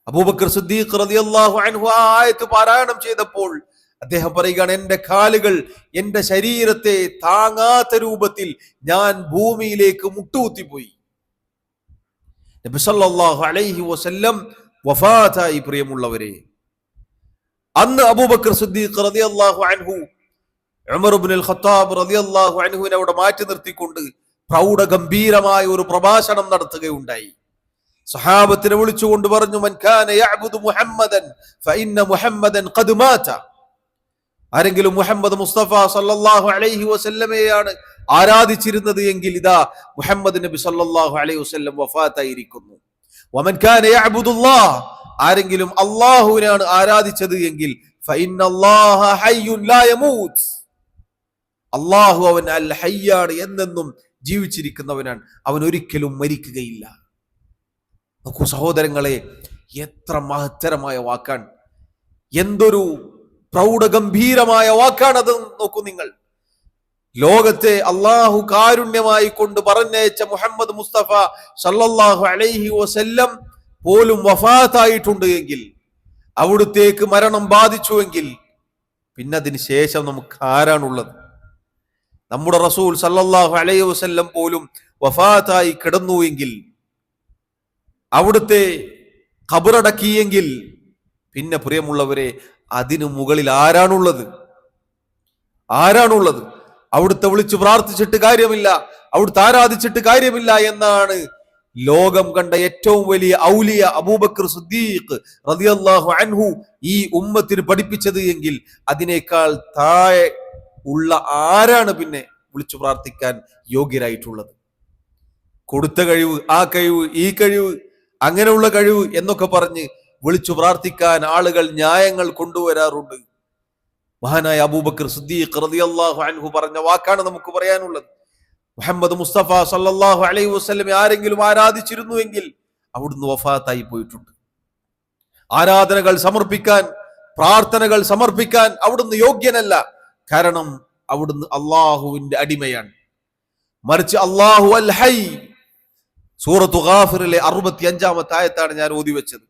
അബൂബക്കർ സിദ്ദീഖ് റളിയല്ലാഹു അൻഹു ആ ആയത്ത് പാരായണം ചെയ്തപ്പോൾ അദ്ദേഹം പറയുകയാണ്, എന്റെ കാലുകൾ എന്റെ ശരീരത്തെ താങ്ങാത്ത രൂപത്തിൽ ഞാൻ ഭൂമിയിലേക്ക് മുട്ടുകുത്തിപ്പോയി. നബി സല്ലല്ലാഹു അലൈഹി വസല്ലം വഫാത്തായി. പ്രിയമുള്ളവരെ, അന്ന് അബൂബക്കർ സിദ്ദീഖ് റളിയല്ലാഹു അൻഹു ഉമർ ഇബ്നുൽ ഖത്താബ് റളിയല്ലാഹു അൻഹുവിനെ അവിടെ മാറ്റി നിർത്തിക്കൊണ്ട് പ്രൗഢഗംഭീരമായ ഒരു പ്രഭാഷണം നടത്തുകയുണ്ടായി. സഹാബത്തിനെ വിളിച്ചുകൊണ്ട് പറഞ്ഞു, മൻ കാന യഅ്ബുദു മുഹമ്മദൻ ഫഇന്ന മുഹമ്മദൻ ഖദ് മാത. ആരെങ്കിലും മുഹമ്മദ് മുസ്തഫ സല്ലല്ലാഹു അലൈഹി വസല്ലമയെയാണ് ആരാധിച്ചിരുന്നത് എങ്കിൽ ഇതാ മുഹമ്മദ് നബി സല്ലല്ലാഹു അലൈഹി വസല്ലം വഫാത്തായിരിക്കുന്നു. വമൻ കാന യഅ്ബുദുല്ലാഹ്, ആരെങ്കിലും അല്ലാഹുവിനെയാണ് ആരാധിച്ചത് എങ്കിൽ ഫഇന്നല്ലാഹ ഹയ്യുൻ ലാ യമൂത്ത്, അല്ലാഹു അവൻ അൽ ഹയ്യാണ്, എന്നെന്നും ജീവിച്ചിരിക്കുന്നവനാണ്, അവൻ ഒരിക്കലും മരിക്കുകയില്ല. നോക്കൂ സഹോദരങ്ങളെ, എത്ര മഹത്തരമായ വാക്കാണ്, എന്തൊരു പ്രൗഢഗംഭീരമായ വാക്കാണത്. നോക്കൂ നിങ്ങൾ, ലോകത്തെ അള്ളാഹു കാരുണ്യമായി കൊണ്ട് പറഞ്ഞയച്ച മുഹമ്മദ് മുസ്തഫ സല്ലല്ലാഹു അലൈഹി വസല്ലം പോലും വഫാത്തായിട്ടുണ്ട് എങ്കിൽ, അവിടുത്തേക്ക് മരണം ബാധിച്ചുവെങ്കിൽ, പിന്നെ അതിന് ശേഷം നമുക്ക് ആരാണുള്ളത്? നമ്മുടെ റസൂൽ സല്ലല്ലാഹു അലൈഹി വസല്ലം പോലും വഫാത്തായി കിടന്നുവെങ്കിൽ, അവിടുത്തെ ഖബറടക്കിയെങ്കിൽ, പിന്നെ പ്രിയമുള്ളവരെ അതിനു മുകളിൽ ആരാണുള്ളത്? ആരാണുള്ളത്? അവിടുത്തെ വിളിച്ചു പ്രാർത്ഥിച്ചിട്ട് കാര്യമില്ല, അവിടുത്തെ ആരാധിച്ചിട്ട് കാര്യമില്ല എന്നാണ് ലോകം കണ്ട ഏറ്റവും വലിയ ഔലിയ അബൂബക്കർ സിദ്ദീഖ് റളിയല്ലാഹു അൻഹു ഈ ഉമ്മത്തിന് പഠിപ്പിച്ചത് എങ്കിൽ, അതിനേക്കാൾ താഴെ ഉള്ള ആരാണ് പിന്നെ വിളിച്ചു പ്രാർത്ഥിക്കാൻ യോഗ്യരായിട്ടുള്ളത്? കൊടുത്ത കഴിവ്, ആ കഴിവ്, ഈ കഴിവ്, അങ്ങനെയുള്ള കഴിവ് എന്നൊക്കെ പറഞ്ഞ് വിളിച്ചു പ്രാർത്ഥിക്കാൻ ആളുകൾ ന്യായങ്ങൾ കൊണ്ടുവരാറുണ്ട്. മഹാനായ അബൂബക്കർ സിദ്ദീഖ് റളിയല്ലാഹു അൻഹു പറഞ്ഞ വാക്കാണ് നമുക്ക് പറയാനുള്ളത്. മുഹമ്മദ് മുസ്തഫ സല്ലല്ലാഹു അലൈഹി വസല്ലം ആരെങ്കിലും ആരാധിച്ചിരുന്നുവെങ്കിൽ അവിടുന്ന് വഫാത്തായി പോയിട്ടുണ്ട്. ആരാധനകൾ സമർപ്പിക്കാൻ, പ്രാർത്ഥനകൾ സമർപ്പിക്കാൻ അവിടുന്ന് യോഗ്യനല്ല. കാരണം അവിടുന്ന് അള്ളാഹുവിന്റെ അടിമയാണ്. മറിച്ച് അള്ളാഹു അൽ ഹൈ, സൂറത്തു ഗാഫിറിലെ 65-ാമത്തെ ആയത്താണ് ഞാൻ ഓതി വെച്ചത്.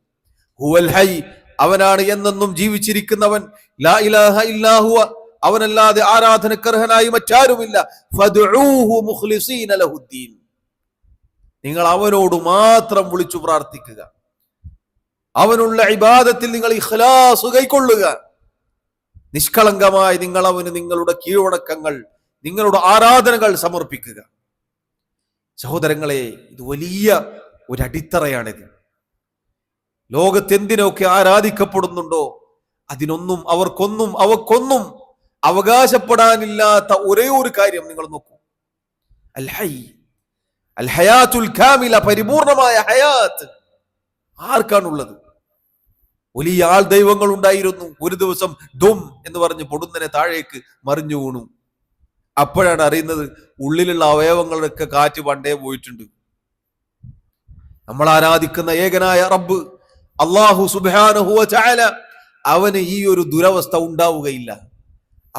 ഹുവൽ ഹൈ, അവനാണ് എന്നെന്നും ജീവിച്ചിരിക്കുന്നവൻ. ലാ ഇലാഹ ഇല്ലാ ഹുവ, അവനല്ലാതെ ആരാധനക്കർഹനായി മറ്റാരുമില്ല. ഫദ്ഉഹു മുഖ്ലിസീന ലഹുദ്ദീൻ, നിങ്ങൾ അവനോട് മാത്രം വിളിച്ചു പ്രാർത്ഥിക്കുക, അവനുള്ള ഇബാദത്തിൽ നിങ്ങൾ ഇഖ്ലാസ് കൈക്കൊള്ളുക, നിഷ്കളങ്കമായി നിങ്ങൾ അവന് നിങ്ങളുടെ കീഴ്വണക്കങ്ങൾ, നിങ്ങളുടെ ആരാധനകൾ സമർപ്പിക്കുക. സഹോദരങ്ങളെ, ഇത് വലിയ ഒരു അടിത്തറയാണിത്. ലോകത്തെന്തിനൊക്കെ ആരാധിക്കപ്പെടുന്നുണ്ടോ അതിനൊന്നും അവക്കൊന്നും അവകാശപ്പെടാനില്ലാത്ത ഒരേ ഒരു കാര്യം നിങ്ങൾ നോക്കൂ, അൽ ഹൈ, അൽ ഹയാത്തുൽ കാമില, പരിപൂർണമായ ഹയാത്ത് ആർക്കാണുള്ളത്? വലിയ ആൾ ദൈവങ്ങൾ ഉണ്ടായിരുന്നു. ഒരു ദിവസം ദും എന്ന് പറഞ്ഞ് പൊടുന്നനെ താഴേക്ക് മറിഞ്ഞു വീണു. അപ്പോഴാണ് അറിയുന്നത് ഉള്ളിലുള്ള അവയവങ്ങളൊക്കെ കാറ്റ് പണ്ടേ പോയിട്ടുണ്ട്. നമ്മൾ ആരാധിക്കുന്ന ഏകനായ റബ്ബ് അല്ലാഹു സുബ്ഹാനഹു വ തആല, അവന് ഈ ഒരു ദുരവസ്ഥ ഉണ്ടാവുകയില്ല.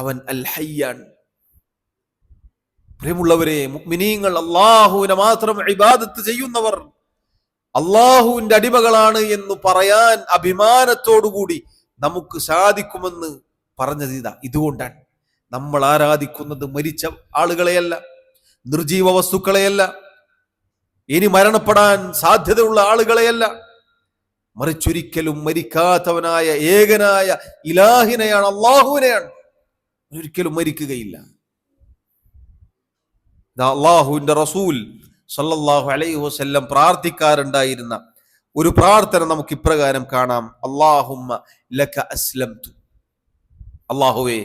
അവൻ അൽ ഹയ്യാണ്. പ്രിയമുള്ളവരെ, മുഅ്മിനീങ്ങൾ, അല്ലാഹുവിനെ മാത്രം ഇബാദത്ത് ചെയ്യുന്നവർ, അള്ളാഹുവിന്റെ അടിമകളാണ് എന്ന് പറയാൻ അഭിമാനത്തോടുകൂടി നമുക്ക് സാധിക്കുമെന്ന് പറഞ്ഞത് ഇതുകൊണ്ടാണ്. നമ്മൾ ആരാധിക്കുന്നത് മരിച്ച ആളുകളെയല്ല, നിർജീവ വസ്തുക്കളെയല്ല, ഇനി മരണപ്പെടാൻ സാധ്യതയുള്ള ആളുകളെയല്ല, മറിച്ചൊരിക്കലും മരിക്കാത്തവനായ ഏകനായ ഇലാഹിനെയാണ്, അള്ളാഹുവിനെയാണ്. ഒരിക്കലും മരിക്കുകയില്ല. അള്ളാഹുവിന്റെ റസൂൽ സല്ലല്ലാഹു അലൈഹി വസല്ലം പ്രാർത്ഥിക്കാറുണ്ടായിരുന്ന ഒരു പ്രാർത്ഥന നമുക്ക് ഇപ്രകാരം കാണാം. അല്ലാഹുമ്മ ലക അസ്ലംതു, അല്ലാഹുവേ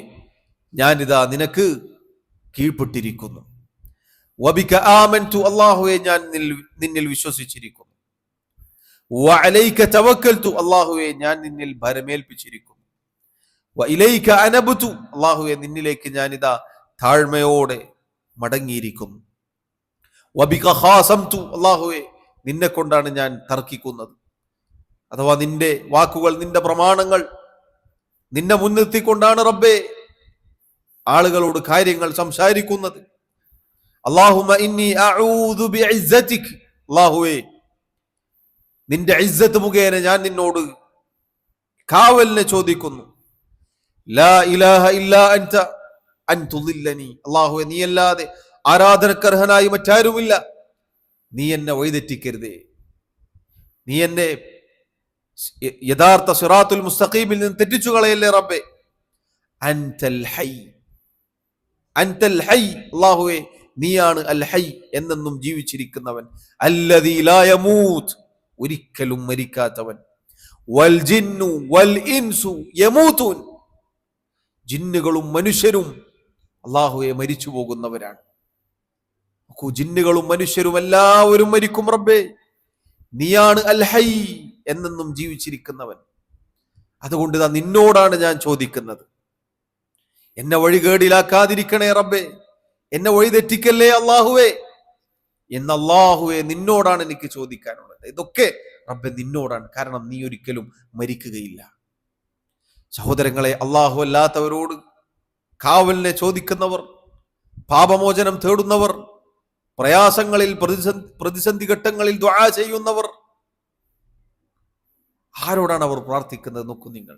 ഞാനിതാ നിനക്ക് കീഴ്പ്പെട്ടിരിക്കുന്നു. വബിക ആമൻതു, അല്ലാഹുവേ ഞാൻ നിന്നിൽ വിശ്വസിച്ചിരിക്കുന്നു. വഅലൈക തവക്കൽതു, അല്ലാഹുവേ ഞാൻ നിന്നിൽ ഭരമേൽപ്പിച്ചിരിക്കുന്നു. വഇലൈക അനബ്തു, അല്ലാഹുവേ നിന്നിലേക്ക് ഞാനിതാ താഴ്മയോടെ മടങ്ങിയിരിക്കുന്നു. വബിക ഖാസംതു, അല്ലാഹുവേ നിന്നെ കൊണ്ടാണ് ഞാൻ തർക്കിക്കുന്നത്. അഥവാ നിന്റെ വാക്കുകൾ, നിന്റെ പ്രമാണങ്ങൾ നിന്നെ മുൻനിർത്തിക്കൊണ്ടാണ് റബ്ബേ ആളുകളോട് കാര്യങ്ങൾ സംസാരിക്കുന്നത്. അല്ലാഹുമ്മ ഇന്നി അഊദു ബിഇസ്സതിക്, അല്ലാഹുവേ നിന്റെ ഇസ്സത്ത് മുഖേന ഞാൻ നിന്നോട് കാവലിനെ ചോദിക്കുന്നു. ലാ ഇലാഹ ഇല്ലാ അൻത അൻ തുളില്ലനി, അല്ലാഹുവേ നീയല്ലാതെ ആരാധനക്കർഹനായി മറ്റാരുമില്ല, നീ എന്നെ വഴിതെറ്റിക്കരുതേ, നീ എന്നെ യഥാർത്ഥ സിറാത്തുൽ മുസ്തഖീമിൽ നിന്ന് തെറ്റിച്ചു കളയല്ലേ റബ്ബേ. അൻതൽ ഹൈ, അൻതൽ ഹൈ, അല്ലാഹുവേ നീയാണ് അൽ ഹൈ, എന്നെന്നും ജീവിച്ചിരിക്കുന്നവൻ. അല്ലദീ ലാ യമൂത്ത്, ഒരിക്കലും മരിക്കാത്തവൻ. വൽ ജിന്നു വൽ ഇൻസു യമൂതൂൻ, ജിന്നുകളും മനുഷ്യരും അല്ലാഹുവേ മരിച്ചു പോകുന്നവരാണ്. ജിന്നുകളും മനുഷ്യരും എല്ലാവരും മരിക്കും റബ്ബേ, നീയാണ് അൽ ഹൈ, എന്നെന്നും ജീവിച്ചിരിക്കുന്നവൻ. അതുകൊണ്ട് നിന്നോടാണ് ഞാൻ ചോദിക്കുന്നത്, എന്നെ വഴികേടിലാക്കാതിരിക്കണേ റബ്ബേ, എന്നെ വഴിതെറ്റിക്കല്ലേ അല്ലാഹുവേ എന്ന് അല്ലാഹുവേ നിന്നോടാണ് എനിക്ക് ചോദിക്കാനുള്ളത്. ഇതൊക്കെ റബ്ബേ നിന്നോടാണ്, കാരണം നീ ഒരിക്കലും മരിക്കുകയില്ല. സഹോദരങ്ങളെ, അല്ലാഹു അല്ലാത്തവരോട് കാവലിനെ ചോദിക്കുന്നവർ, പാപമോചനം തേടുന്നവർ, പ്രയാസങ്ങളിൽ പ്രതിസന്ധി ഘട്ടങ്ങളിൽ ദുആ ചെയ്യുന്നവർ, ആരോടാണ് അവർ പ്രാർത്ഥിക്കുന്നത്? നോക്കൂ നിങ്ങൾ,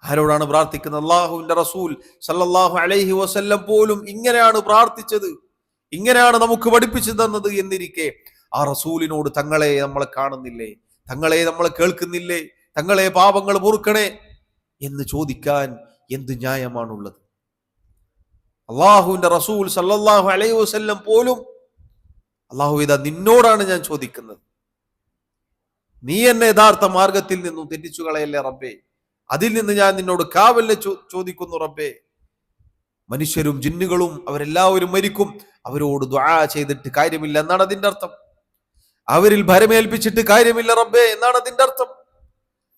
ആരോടാണ് പ്രാർത്ഥിക്കുന്നത്? അല്ലാഹുവിന്റെ റസൂൽ സല്ലല്ലാഹു അലൈഹി വസല്ലം പോലും ഇങ്ങനെയാണ് പ്രാർത്ഥിച്ചത്, ഇങ്ങനെയാണ് നമുക്ക് പഠിപ്പിച്ചു തന്നത് എന്നിരിക്കെ ആ റസൂലിനോട് തങ്ങളെ നമ്മളെ കാണുന്നില്ലേ, തങ്ങളെ നമ്മളെ കേൾക്കുന്നില്ലേ, തങ്ങളെ പാപങ്ങൾ പൊറുക്കണേ എന്ന് ചോദിക്കാൻ എന്ത് ന്യായമാണുള്ളത്? അള്ളാഹുവിന്റെ റസൂൽ സല്ലല്ലാഹു അലൈഹി വസല്ലം പോലും അള്ളാഹു ഇതാ നിന്നോടാണ് ഞാൻ ചോദിക്കുന്നത്, നീ എന്നെ യഥാർത്ഥ മാർഗത്തിൽ നിന്നും തെറ്റിച്ചു കളയല്ലേ റബ്ബേ, അതിൽ നിന്ന് ഞാൻ നിന്നോട് കാവലിനെ ചോദിക്കുന്നു റബ്ബേ. മനുഷ്യരും ജിന്നുകളും അവരെല്ലാവരും മരിക്കും, അവരോട് ദുആ ചെയ്തിട്ട് കാര്യമില്ല എന്നാണ് അതിന്റെ അർത്ഥം. അവരിൽ ഭരമേൽപ്പിച്ചിട്ട് കാര്യമില്ല റബ്ബേ എന്നാണ് അതിന്റെ അർത്ഥം.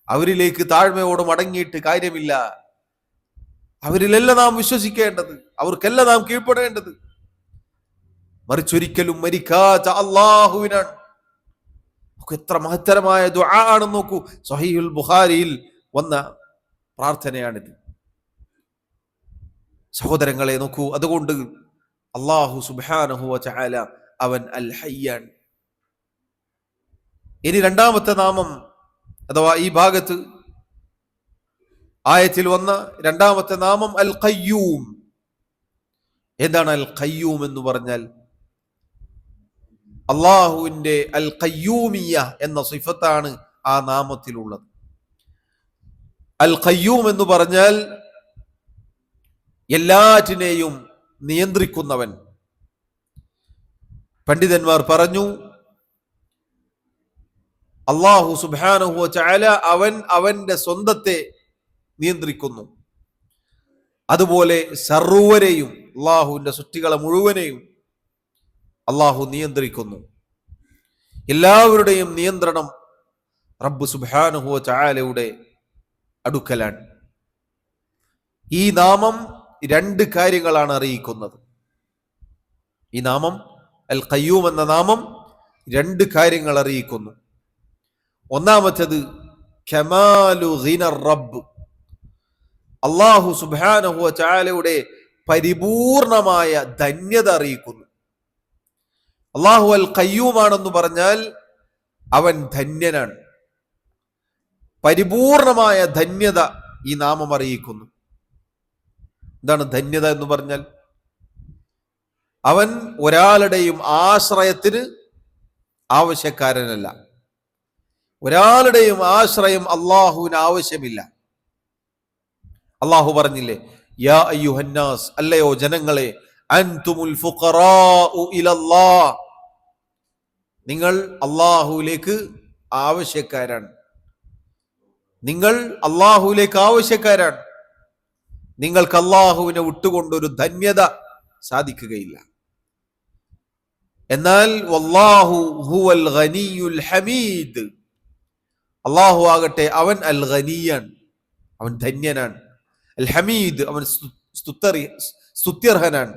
അവരിലേക്ക് താഴ്മയോട് മടങ്ങിയിട്ട് കാര്യമില്ല. അവരിലല്ല നാം വിശ്വസിക്കേണ്ടത്, അവർക്കല്ല നാം കീഴ്പ്പെടേണ്ടത്, മറിച്ചൊരിക്കലും മരിക്കാത്ത അല്ലാഹുവിനാണ്. എത്ര മഹത്തരമായ ദുആ ആണെന്ന് നോക്കൂ. സ്വഹീഹുൽ ബുഖാരിയിൽ വന്ന പ്രാർത്ഥനയാണിത്. സഹോദരങ്ങളെ നോക്കൂ, അതുകൊണ്ട് അല്ലാഹു സുബ്ഹാനഹു വ തആല അവൻ അൽ ഹയ്യാണ്. ഇനി രണ്ടാമത്തെ നാമം, അഥവാ ഈ ഭാഗത്ത് ആയത്തിൽ വന്ന രണ്ടാമത്തെ നാമം അൽ ഖയ്യൂം. എന്താണ് അൽ ഖയ്യൂം എന്ന് പറഞ്ഞാൽ? അള്ളാഹുവിന്റെ അൽ ഖയ്യൂമിയ്യ എന്ന സിഫത്താണ് ആ നാമത്തിലുള്ളത്. അൽ ഖയ്യൂം എന്ന് പറഞ്ഞാൽ എല്ലാറ്റിനെയും നിയന്ത്രിക്കുന്നവൻ. പണ്ഡിതന്മാർ പറഞ്ഞു, അല്ലാഹു സുബ്ഹാനഹു വ തആല അവന്റെ സ്വന്തത്തെ നിയന്ത്രിക്കുന്നു, അതുപോലെ സർവരെയും, അള്ളാഹുവിന്റെ സൃഷ്ടികളെ മുഴുവനെയും അള്ളാഹു നിയന്ത്രിക്കുന്നു. എല്ലാവരുടെയും നിയന്ത്രണം റബ്ബ് സുബ്ഹാനഹു വ തആലയുടെ അടുക്കലാണ്. ഈ നാമം രണ്ട് കാര്യങ്ങളാണ് അറിയിക്കുന്നത്. ഈ നാമം അൽ ഖയ്യൂം എന്ന നാമം രണ്ട് കാര്യങ്ങൾ അറിയിക്കുന്നു. ഒന്നാമത്തേത് കമാലു ഗിനർ റബ്ബ്, അല്ലാഹു സുബ്ഹാനഹു വ തആലയുടെ പരിപൂർണമായ ധന്യത അറിയിക്കുന്നു. അല്ലാഹു അൽ ഖയ്യൂം ആണെന്ന് പറഞ്ഞാൽ അവൻ ധന്യനാണ്. പരിപൂർണമായ ധന്യത ഈ നാമം അറിയിക്കുന്നു. എന്താണ് ധന്യത എന്ന് പറഞ്ഞാൽ? അവൻ ഒരാളുടെയും ആശ്രയത്തിന് ആവശ്യക്കാരനല്ല. ഒരാളുടെയും ആശ്രയം അള്ളാഹുവിന് ആവശ്യമില്ല. അള്ളാഹു പറഞ്ഞില്ലേ, യാ അയ്യുഹന്നാസ്, അല്ലയോ ജനങ്ങളെ, അൻതുമുൽ ഫുഖറാഉ ഇലല്ലാഹ്, നിങ്ങൾ അള്ളാഹുവിലേക്ക് ആവശ്യക്കാരാണ്. നിങ്ങൾ അള്ളാഹുവിലേക്ക് ആവശ്യക്കാരാണ്. നിങ്ങൾക്ക് അള്ളാഹുവിനെ വിട്ടുകൊണ്ടൊരു ധന്യത സാധിക്കുകയില്ല. എന്നാൽ വല്ലാഹു ഹുവൽ ഗനിയുൽ ഹമീദ്, അള്ളാഹു ആകട്ടെ അവൻ അൽ ഗനിയാണ്, അവൻ ധന്യനാണ്. അൽ ഹമീദ്, അവൻ സ്തുത്യർഹനാണ്,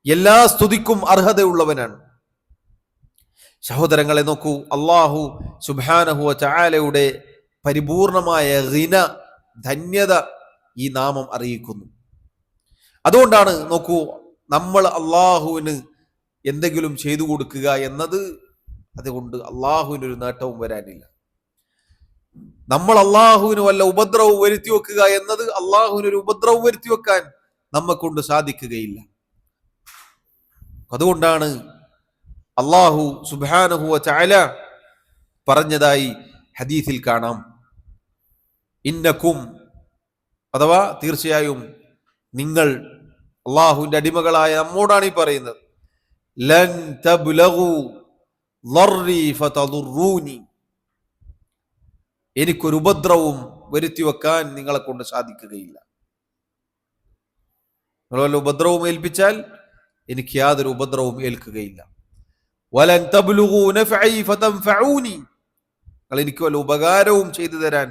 എല്ലാ സ്തുതിക്കും അർഹതയുള്ളവനാണ്. സഹോദരങ്ങളെ നോക്കൂ, അള്ളാഹു സുബ്ഹാനഹു വ തആലയുടെ പരിപൂർണമായ ഗിന, ധന്യത ഈ നാമം അറിയിക്കുന്നു. അതുകൊണ്ടാണ് നോക്കൂ, നമ്മൾ അള്ളാഹുവിന് എന്തെങ്കിലും ചെയ്തു കൊടുക്കുക എന്നത്, അതുകൊണ്ട് അള്ളാഹുവിന് ഒരു നേട്ടവും വരാനില്ല. നമ്മൾ അള്ളാഹുവിന് വല്ല ഉപദ്രവവും വരുത്തി വെക്കുക എന്നത്, അള്ളാഹുവിന് ഒരു ഉപദ്രവം വരുത്തി വെക്കാൻ നമ്മെ കൊണ്ട് സാധിക്കുകയില്ല. അതുകൊണ്ടാണ് അള്ളാഹു സുബ്ഹാനഹു വ തആല പറഞ്ഞതായി ഹദീസിൽ കാണാം, ഇന്നക്കും, അഥവാ തീർച്ചയായും നിങ്ങൾ, അള്ളാഹുവിന്റെ അടിമകളായ നമ്മോടാണ് ഈ പറയുന്നത്, ലൻ തബ്ലഗു ളർരി ഫതദുറൂനി, എനിക്കൊരു ഉപദ്രവവും വരുത്തി വെക്കാൻ നിങ്ങളെ കൊണ്ട് സാധിക്കുകയില്ല. നിങ്ങൾ വല്ല ഉപദ്രവവും ഏൽപ്പിച്ചാൽ എനിക്ക് യാതൊരു ഉപദ്രവവും ഏൽക്കുകയില്ല. വലൻ തബ്ലുഗു നഫഇ ഫതൻഫഊനി, നിങ്ങൾ എനിക്ക് വല്ല ഉപകാരവും ചെയ്തു തരാൻ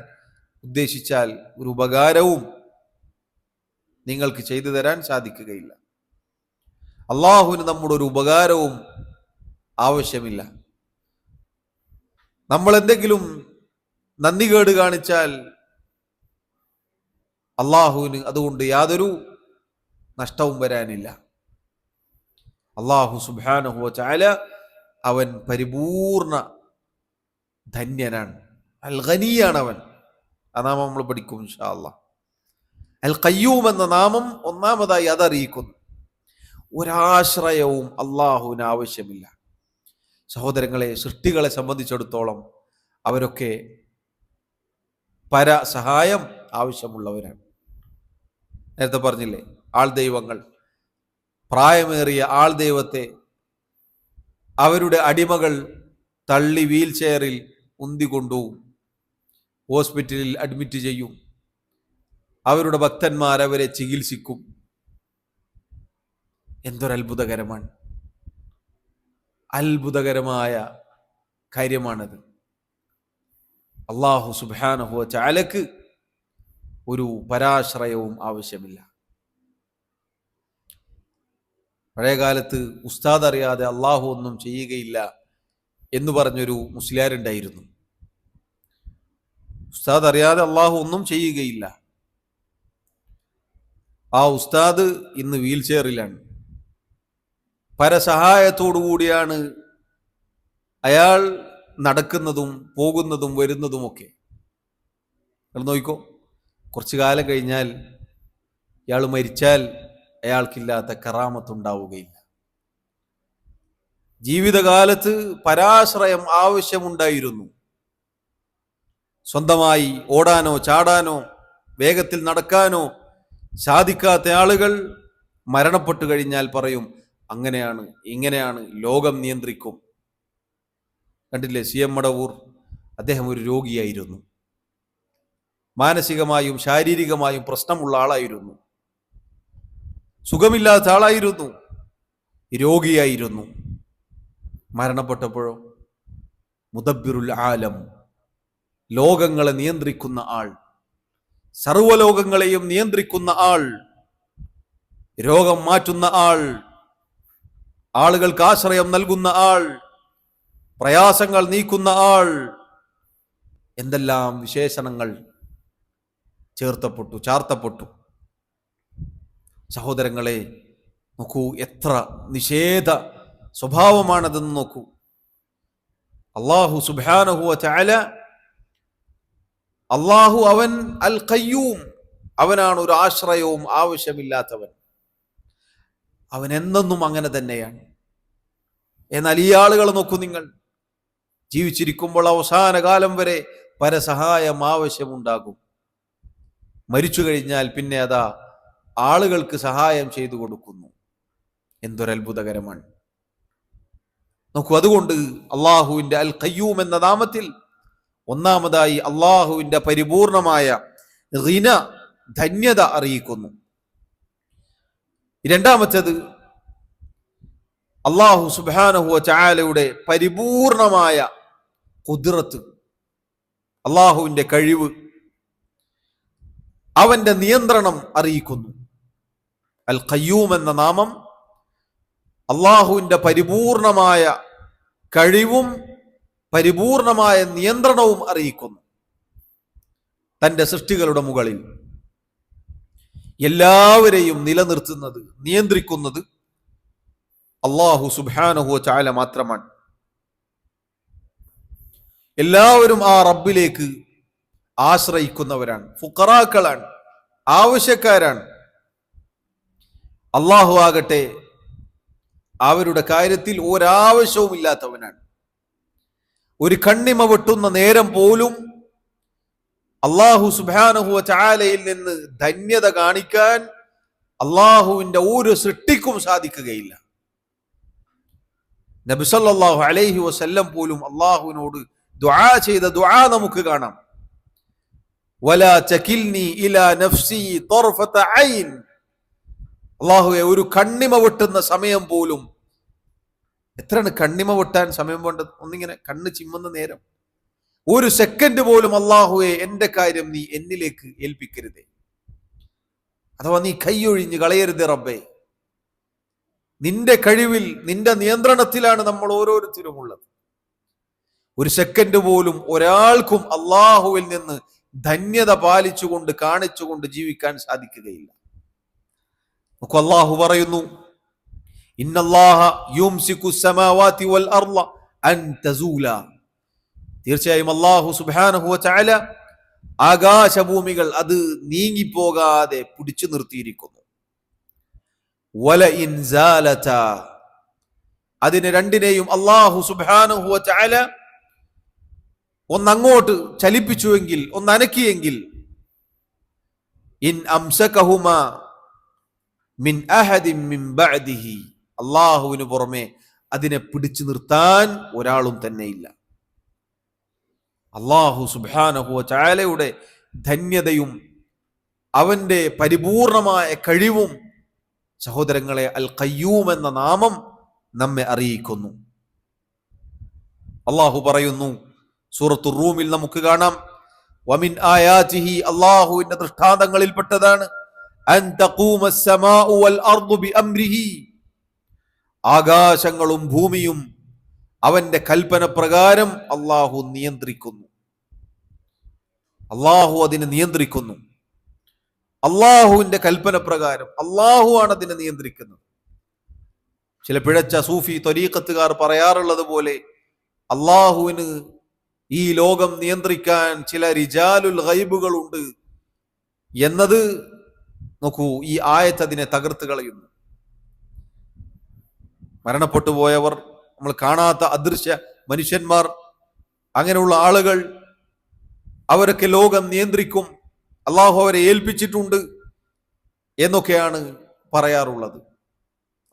ഉദ്ദേശിച്ചാൽ ഒരു ഉപകാരവും നിങ്ങൾക്ക് ചെയ്തു തരാൻ സാധിക്കുകയില്ല. അള്ളാഹുവിന് നമ്മുടെ ഒരു ഉപകാരവും ആവശ്യമില്ല. നമ്മൾ എന്തെങ്കിലും നന്ദികേട് കാണിച്ചാൽ അള്ളാഹുവിന് അതുകൊണ്ട് യാതൊരു നഷ്ടവും വരാനില്ല. അള്ളാഹു സുബ്ഹാനഹു വ തആല അവൻ പരിപൂർണ ധന്യനാണ്, അൽ ഗനിയാണ് അവൻ. ആ നാമം നമ്മൾ പഠിക്കും ഇൻഷാ അല്ലാഹ്. അൽ ഖയ്യൂം എന്ന നാമം ഒന്നാമതായി അതറിയിക്കുന്നു, ഒരാശ്രയവും അള്ളാഹുവിന് ആവശ്യമില്ല. സഹോദരങ്ങളെ, സൃഷ്ടികളെ സംബന്ധിച്ചിടത്തോളം അവരൊക്കെ പരസഹായം ആവശ്യമുള്ളവരാണ്. നേരത്തെ പറഞ്ഞില്ലേ, ആൾ ദൈവങ്ങൾ, പ്രായമേറിയ ആൾ ദൈവത്തെ അവരുടെ അടിമകൾ തള്ളി വീൽ ചെയറിൽ ഉന്തിക്കൊണ്ടു ഹോസ്പിറ്റലിൽ അഡ്മിറ്റ് ചെയ്യും. അവരുടെ ഭക്തന്മാർ അവരെ ചികിത്സിക്കും. എന്തൊരത്ഭുതകരമാണ്, അത്ഭുതകരമായ കാര്യമാണത്. അള്ളാഹു സുബ്ഹാനഹു വ തആലക്ക് ഒരു പരാശ്രയവും ആവശ്യമില്ല. പഴയകാലത്ത് ഉസ്താദ് അറിയാതെ അള്ളാഹു ഒന്നും ചെയ്യുകയില്ല എന്ന് പറഞ്ഞൊരു മുസ്ലിയാരുണ്ടായിരുന്നു. ഉസ്താദ് അറിയാതെ അള്ളാഹു ഒന്നും ചെയ്യുകയില്ല. ആ ഉസ്താദ് ഇന്ന് വീൽ ചെയറിലാണ്. പരസഹായത്തോടു കൂടിയാണ് അയാൾ നടക്കുന്നതും പോകുന്നതും വരുന്നതുമൊക്കെ. നോക്കിക്കോ, കുറച്ചു കാലം കഴിഞ്ഞാൽ ഇയാൾ മരിച്ചാൽ അയാൾക്കില്ലാത്ത കറാമത്തുണ്ടാവുകയില്ല. ജീവിതകാലത്ത് പരാശ്രയം ആവശ്യമുണ്ടായിരുന്നു. സ്വന്തമായി ഓടാനോ ചാടാനോ വേഗത്തിൽ നടക്കാനോ സാധിക്കാത്ത ആളുകൾ മരണപ്പെട്ടു കഴിഞ്ഞാൽ പറയും, അങ്ങനെയാണ് ഇങ്ങനെയാണ്, ലോകം നിയന്ത്രിക്കും. കണ്ടില്ലേ, CM മടവൂർ, അദ്ദേഹം ഒരു രോഗിയായിരുന്നു. മാനസികമായും ശാരീരികമായും പ്രശ്നമുള്ള ആളായിരുന്നു, സുഖമില്ലാത്ത ആളായിരുന്നു, രോഗിയായിരുന്നു. മരണപ്പെട്ടപ്പോഴോ മുദബ്ബിറുൽ ആലം, ലോകങ്ങളെ നിയന്ത്രിക്കുന്ന ആൾ, സർവ്വലോകങ്ങളെയും നിയന്ത്രിക്കുന്ന ആൾ, രോഗം മാറ്റുന്ന ആൾ, ആളുകൾക്ക് ആശ്രയം നൽകുന്ന ആൾ, പ്രയാസങ്ങൾ നീക്കുന്ന ആൾ, എന്തെല്ലാം വിശേഷണങ്ങൾ ചാർത്തപ്പെട്ടു. സഹോദരങ്ങളെ നോക്കൂ, എത്ര നിഷേധ സ്വഭാവമാണതെന്ന് നോക്കൂ. അള്ളാഹു സുബ്ഹാനഹു വ തആല, അള്ളാഹു അവൻ അൽ ഖയ്യൂം, അവനാണ് ഒരു ആശ്രയവും ആവശ്യമില്ലാത്തവൻ. അവൻ എന്നെന്നും അങ്ങനെ തന്നെയാണ്. എന്നാൽ ഈ ആളുകൾ നോക്കൂ, നിങ്ങൾ ജീവിച്ചിരിക്കുമ്പോൾ അവസാന കാലം വരെ പരസഹായം ആവശ്യമുണ്ടാകും. മരിച്ചു കഴിഞ്ഞാൽ പിന്നെ അതാ ആളുകൾക്ക് സഹായം ചെയ്തു കൊടുക്കുന്നു. എന്തൊരത്ഭുതകരമാണ് നോക്കൂ. അതുകൊണ്ട് അള്ളാഹുവിന്റെ അൽ ഖയ്യൂം എന്ന നാമത്തിൽ ഒന്നാമതായി അള്ളാഹുവിന്റെ പരിപൂർണമായ ഗിന, ധന്യത അറിയിക്കുന്നു. രണ്ടാമത്തേത്, അല്ലാഹു സുബ്ഹാനഹു വ തആലയുടെ പരിപൂർണമായ ഖുദ്റത്ത്, അല്ലാഹുവിന്റെ കഴിവ്, അവന്റെ നിയന്ത്രണം അറിയിക്കുന്നു. അൽ ഖയ്യൂം എന്ന നാമം അല്ലാഹുവിന്റെ പരിപൂർണമായ കഴിവും പരിപൂർണമായ നിയന്ത്രണവും അറിയിക്കുന്നു. തന്റെ സൃഷ്ടികളുടെ മുകളിൽ എല്ലാവരെയും നിലനിർത്തുന്നത്, നിയന്ത്രിക്കുന്നത് അല്ലാഹു സുബ്ഹാനഹു വ തആല മാത്രമാണ്. എല്ലാവരും ആ റബ്ബിലേക്ക് ആശ്രയിക്കുന്നവരാണ്, ഫുഖറാക്കളാണ്, ആവശ്യക്കാരാണ്. അല്ലാഹു ആകട്ടെ അവരുടെ കാര്യത്തിൽ ഒരാവശ്യവും ഇല്ലാത്തവനാണ്. ഒരു കണ്ണിമ വെട്ടുന്ന നേരം പോലും അല്ലാഹു സുബ്ഹാനഹു വ തആലയിൽ നിന്ന് ധന്യത കാണിക്കാൻ അല്ലാഹുവിന്റെ ഒരു സൃഷ്ടിക്കും സാധിക്കുകയില്ല. നബി സല്ലല്ലാഹു അലൈഹി വസല്ലം പോലും അല്ലാഹുവിനോട് ദുആ ചെയ്ത ദുആ നമുക്ക് കാണാം. വലാ തകിൽനി ഇലാ നഫ്സി തർഫത ഐൻ. അല്ലാഹുവേ, ഒരു കണ്ണിമ വെട്ടുന്ന സമയം പോലും, എത്രയാണ് കണ്ണിമ വെട്ടാൻ സമയം വേണ്ടത്? ഒന്നിങ്ങനെ കണ്ണ് ചിമ്മുന്ന നേരം, ഒരു സെക്കൻഡ് പോലും അല്ലാഹുവേ എന്റെ കാര്യം നീ എന്നിലേക്ക് ഏൽപ്പിക്കരുതേ, അഥവാ നീ കൈയൊഴിഞ്ഞ് കളയരുതേ റബ്ബേ. നിന്റെ കഴിവിൽ, നിന്റെ നിയന്ത്രണത്തിലാണ് നമ്മൾ ഓരോരുത്തരും ഉള്ളത്. ഒരു സെക്കൻഡ് പോലും ഒരാൾക്കും അല്ലാഹുവിൽ നിന്ന് ധന്യത പാലിച്ചുകൊണ്ട് കാണിച്ചുകൊണ്ട് ജീവിക്കാൻ സാധിക്കുകയില്ല. നമുക്ക് അല്ലാഹു പറയുന്നു, ഇന്നല്ലാഹ യുംസിക്കു സമാവാതി വൽ അർള അൻ തസൂല. തീർച്ചയായും അല്ലാഹു സുബ്ഹാനഹു വ തആല ആകാശഭൂമികൾ അത് നീങ്ങിപ്പോകാതെ പിടിച്ചു നിർത്തിയിരിക്കുന്നു. വല ഇൻ സാലത, അതിനെ രണ്ടിനെയും അല്ലാഹു സുബ്ഹാനഹു വ തആല ഒന്നങ്ങോട്ട് ചലിപ്പിച്ചുവെങ്കിൽ, ഒന്നനക്കിയെങ്കിൽ, ഇൻ അംസകഹുമാ മിൻ അഹദിൻ മിൻ ബഅദിഹി, അല്ലാഹുവിന് പുറമെ അതിനെ പിടിച്ചു നിർത്താൻ ഒരാളും തന്നെയില്ല. അല്ലാഹു സുബ്ഹാനഹു വ തആലയുടെ ധന്യതയും അവന്റെ പരിപൂർണമായ കഴിവും സഹോദരങ്ങളെ അൽ ഖയ്യൂം എന്ന നാമം നമ്മെ അറിയിക്കുന്നു. അല്ലാഹു പറയുന്നു സൂറത്തുർ റൂമിൽ നമുക്ക് കാണാം, വമിൻ ആയാതിഹി, അല്ലാഹുവിന്റെ ദൃഷ്ടാന്തങ്ങളിൽപ്പെട്ടതാണ്, അൻ തഖൂമസ് സമാഉ വൽ അർദു ബിഅംരിഹി, ആകാശങ്ങളും ഭൂമിയും അവന്റെ കൽപ്പന പ്രകാരം അല്ലാഹു നിയന്ത്രിക്കുന്നു. അല്ലാഹു അതിനെ നിയന്ത്രിക്കുന്നു. അല്ലാഹുവിന്റെ കൽപ്പന പ്രകാരം അല്ലാഹു ആണ് അതിനെ നിയന്ത്രിക്കുന്നത്. ചില പിഴച്ച സൂഫി ത്വരീഖത്തുകാർ പറയാറുള്ളത് പോലെ അല്ലാഹുവിന് ഈ ലോകം നിയന്ത്രിക്കാൻ ചില റിജാലുൽ ഗൈബുകൾ ഉണ്ട് എന്നത് നോക്കൂ, ഈ ആയത്ത് അതിനെ തകർത്ത് കളയുന്നു. മരണപ്പെട്ടു പോയവർ, നമ്മൾ കാണാത്ത അദൃശ്യ മനുഷ്യന്മാർ, അങ്ങനെയുള്ള ആളുകൾ, അവരൊക്കെ ലോകം നിയന്ത്രിക്കും, അല്ലാഹു അവരെ ഏൽപ്പിച്ചിട്ടുണ്ട് എന്നൊക്കെയാണ് പറയാറുള്ളത്.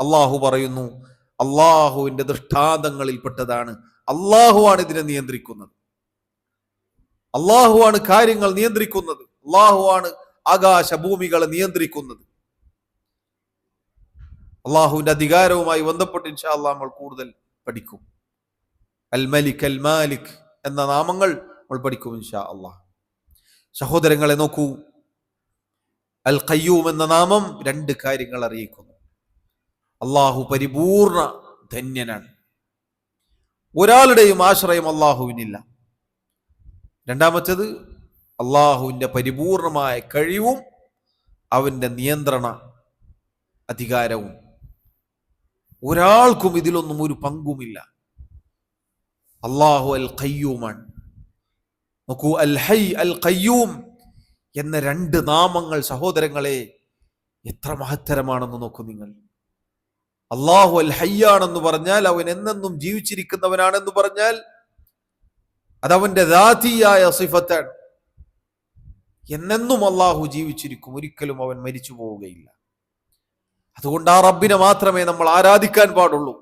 അല്ലാഹു പറയുന്നു, അല്ലാഹുവിന്റെ ദൃഷ്ടാന്തങ്ങളിൽപ്പെട്ടതാണ്, അല്ലാഹുവാണ് ഇതിനെ നിയന്ത്രിക്കുന്നത്, അല്ലാഹുവാണ് കാര്യങ്ങൾ നിയന്ത്രിക്കുന്നത്, അല്ലാഹുവാണ് ആകാശഭൂമികളെ നിയന്ത്രിക്കുന്നത്. അല്ലാഹുവിന്റെ അധികാരവുമായി ബന്ധപ്പെട്ട് ഇൻഷാ അല്ലാഹ് നമ്മൾ കൂടുതൽ പഠിക്കും. അൽ മലിക്, അൽ മാലിക് എന്ന നാമങ്ങൾ നമ്മൾ പഠിക്കും ഇൻഷാ അല്ലാഹ്. സഹോദരങ്ങളെ നോക്കൂ, അൽ ഖയ്യൂം എന്ന നാമം രണ്ട് കാര്യങ്ങൾ അറിയിക്കുന്നു. അല്ലാഹു പരിപൂർണ ധന്യനാണ്, ഒരാളുടെയും ആശ്രയം അല്ലാഹുവിനില്ല. രണ്ടാമത്തേത്, അല്ലാഹുവിന്റെ പരിപൂർണമായ കഴിവും അവന്റെ നിയന്ത്രണ അധികാരവും. ഒരാൾക്കും ഇതിലൊന്നും ഒരു പങ്കുമില്ല. അല്ലാഹു അൽ ഖയ്യൂമാണ്. നോക്കൂ, അൽ ഹൈ, അൽ ഖയ്യൂം എന്ന രണ്ട് നാമങ്ങൾ സഹോദരങ്ങളെ എത്ര മഹത്തരമാണെന്ന് നോക്കൂ നിങ്ങൾ. അല്ലാഹു അൽ ഹയ്യാണെന്ന് പറഞ്ഞാൽ അവൻ എന്നെന്നും ജീവിച്ചിരിക്കുന്നവനാണെന്ന് പറഞ്ഞാൽ അതവന്റെ ദാതിയായ സിഫത്താണ്. എന്നെന്നും അല്ലാഹു ജീവിച്ചിരിക്കും, ഒരിക്കലും അവൻ മരിച്ചു പോവുകയില്ല. അതുകൊണ്ട് ആ റബ്ബിനെ മാത്രമേ നമ്മൾ ആരാധിക്കാൻ പാടുള്ളൂ.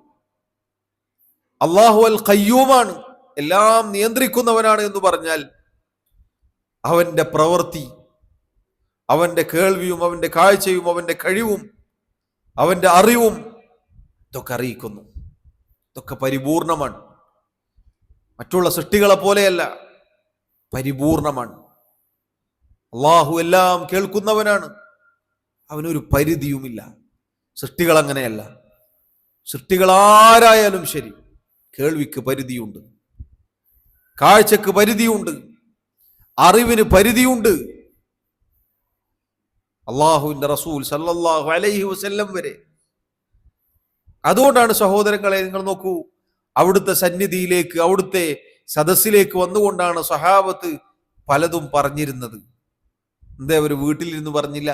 അല്ലാഹു അൽ ഖയ്യൂമാണ്, എല്ലാം നിയന്ത്രിക്കുന്നവനാണ് എന്ന് പറഞ്ഞാൽ അവന്റെ പ്രവൃത്തി, അവന്റെ കേൾവിയും അവന്റെ കാഴ്ചയും അവന്റെ കഴിവും അവന്റെ അറിവും ഇതൊക്കെ അറിയിക്കുന്നു. ഇതൊക്കെ പരിപൂർണമാണ്. മറ്റുള്ള സൃഷ്ടികളെ പോലെയല്ല, പരിപൂർണമാണ്. അള്ളാഹു എല്ലാം കേൾക്കുന്നവനാണ്, അവനൊരു പരിധിയുമില്ല. സൃഷ്ടികൾ അങ്ങനെയല്ല. സൃഷ്ടികൾ ആരായാലും ശരി, കേൾവിക്ക് പരിധിയുണ്ട്, കാഴ്ചക്ക് പരിധിയുണ്ട്, അറിവിന് പരിധിയുണ്ട്. അള്ളാഹുവിന്റെ റസൂൽ സല്ലല്ലാഹു അലൈഹി വസല്ലം വരെ. അതുകൊണ്ടാണ് സഹോദരങ്ങളെ, നിങ്ങൾ നോക്കൂ, അവിടുത്തെ സന്നിധിയിലേക്ക്, അവിടുത്തെ സദസ്സിലേക്ക് വന്നുകൊണ്ടാണ് സഹാബത്ത് പലതും പറഞ്ഞിരുന്നത്. എന്തേ അവർ വീട്ടിലിരുന്ന് പറഞ്ഞില്ല?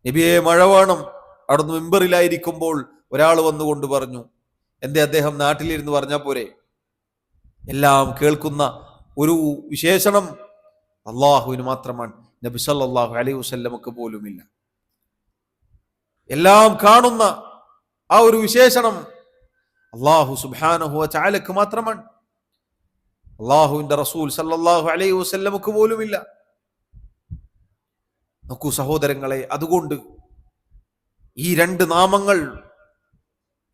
നബിയെ മഴ വേണം, അവിടുന്ന് മിമ്പറിലായിരിക്കുമ്പോൾ ഒരാൾ വന്നുകൊണ്ട് പറഞ്ഞു. എന്തേ അദ്ദേഹം നാട്ടിലിരുന്ന് പറഞ്ഞാൽ പോരെ? എല്ലാം കേൾക്കുന്ന ഒരു വിശേഷണം അള്ളാഹുവിന് മാത്രമാണ്, നബി സല്ലല്ലാഹു അലൈഹി വസല്ലമക്ക് പോലുമില്ല. എല്ലാം കാണുന്ന ആ ഒരു വിശേഷണം അള്ളാഹു സുബ്ഹാനഹു വ തആലക്ക് മാത്രമാണ്, അള്ളാഹുവിന്റെ റസൂൽ സല്ലല്ലാഹു അലൈഹി വസല്ലമക്ക് പോലുമില്ല. നോക്കൂ സഹോദരങ്ങളെ, അതുകൊണ്ട് ഈ രണ്ട് നാമങ്ങൾ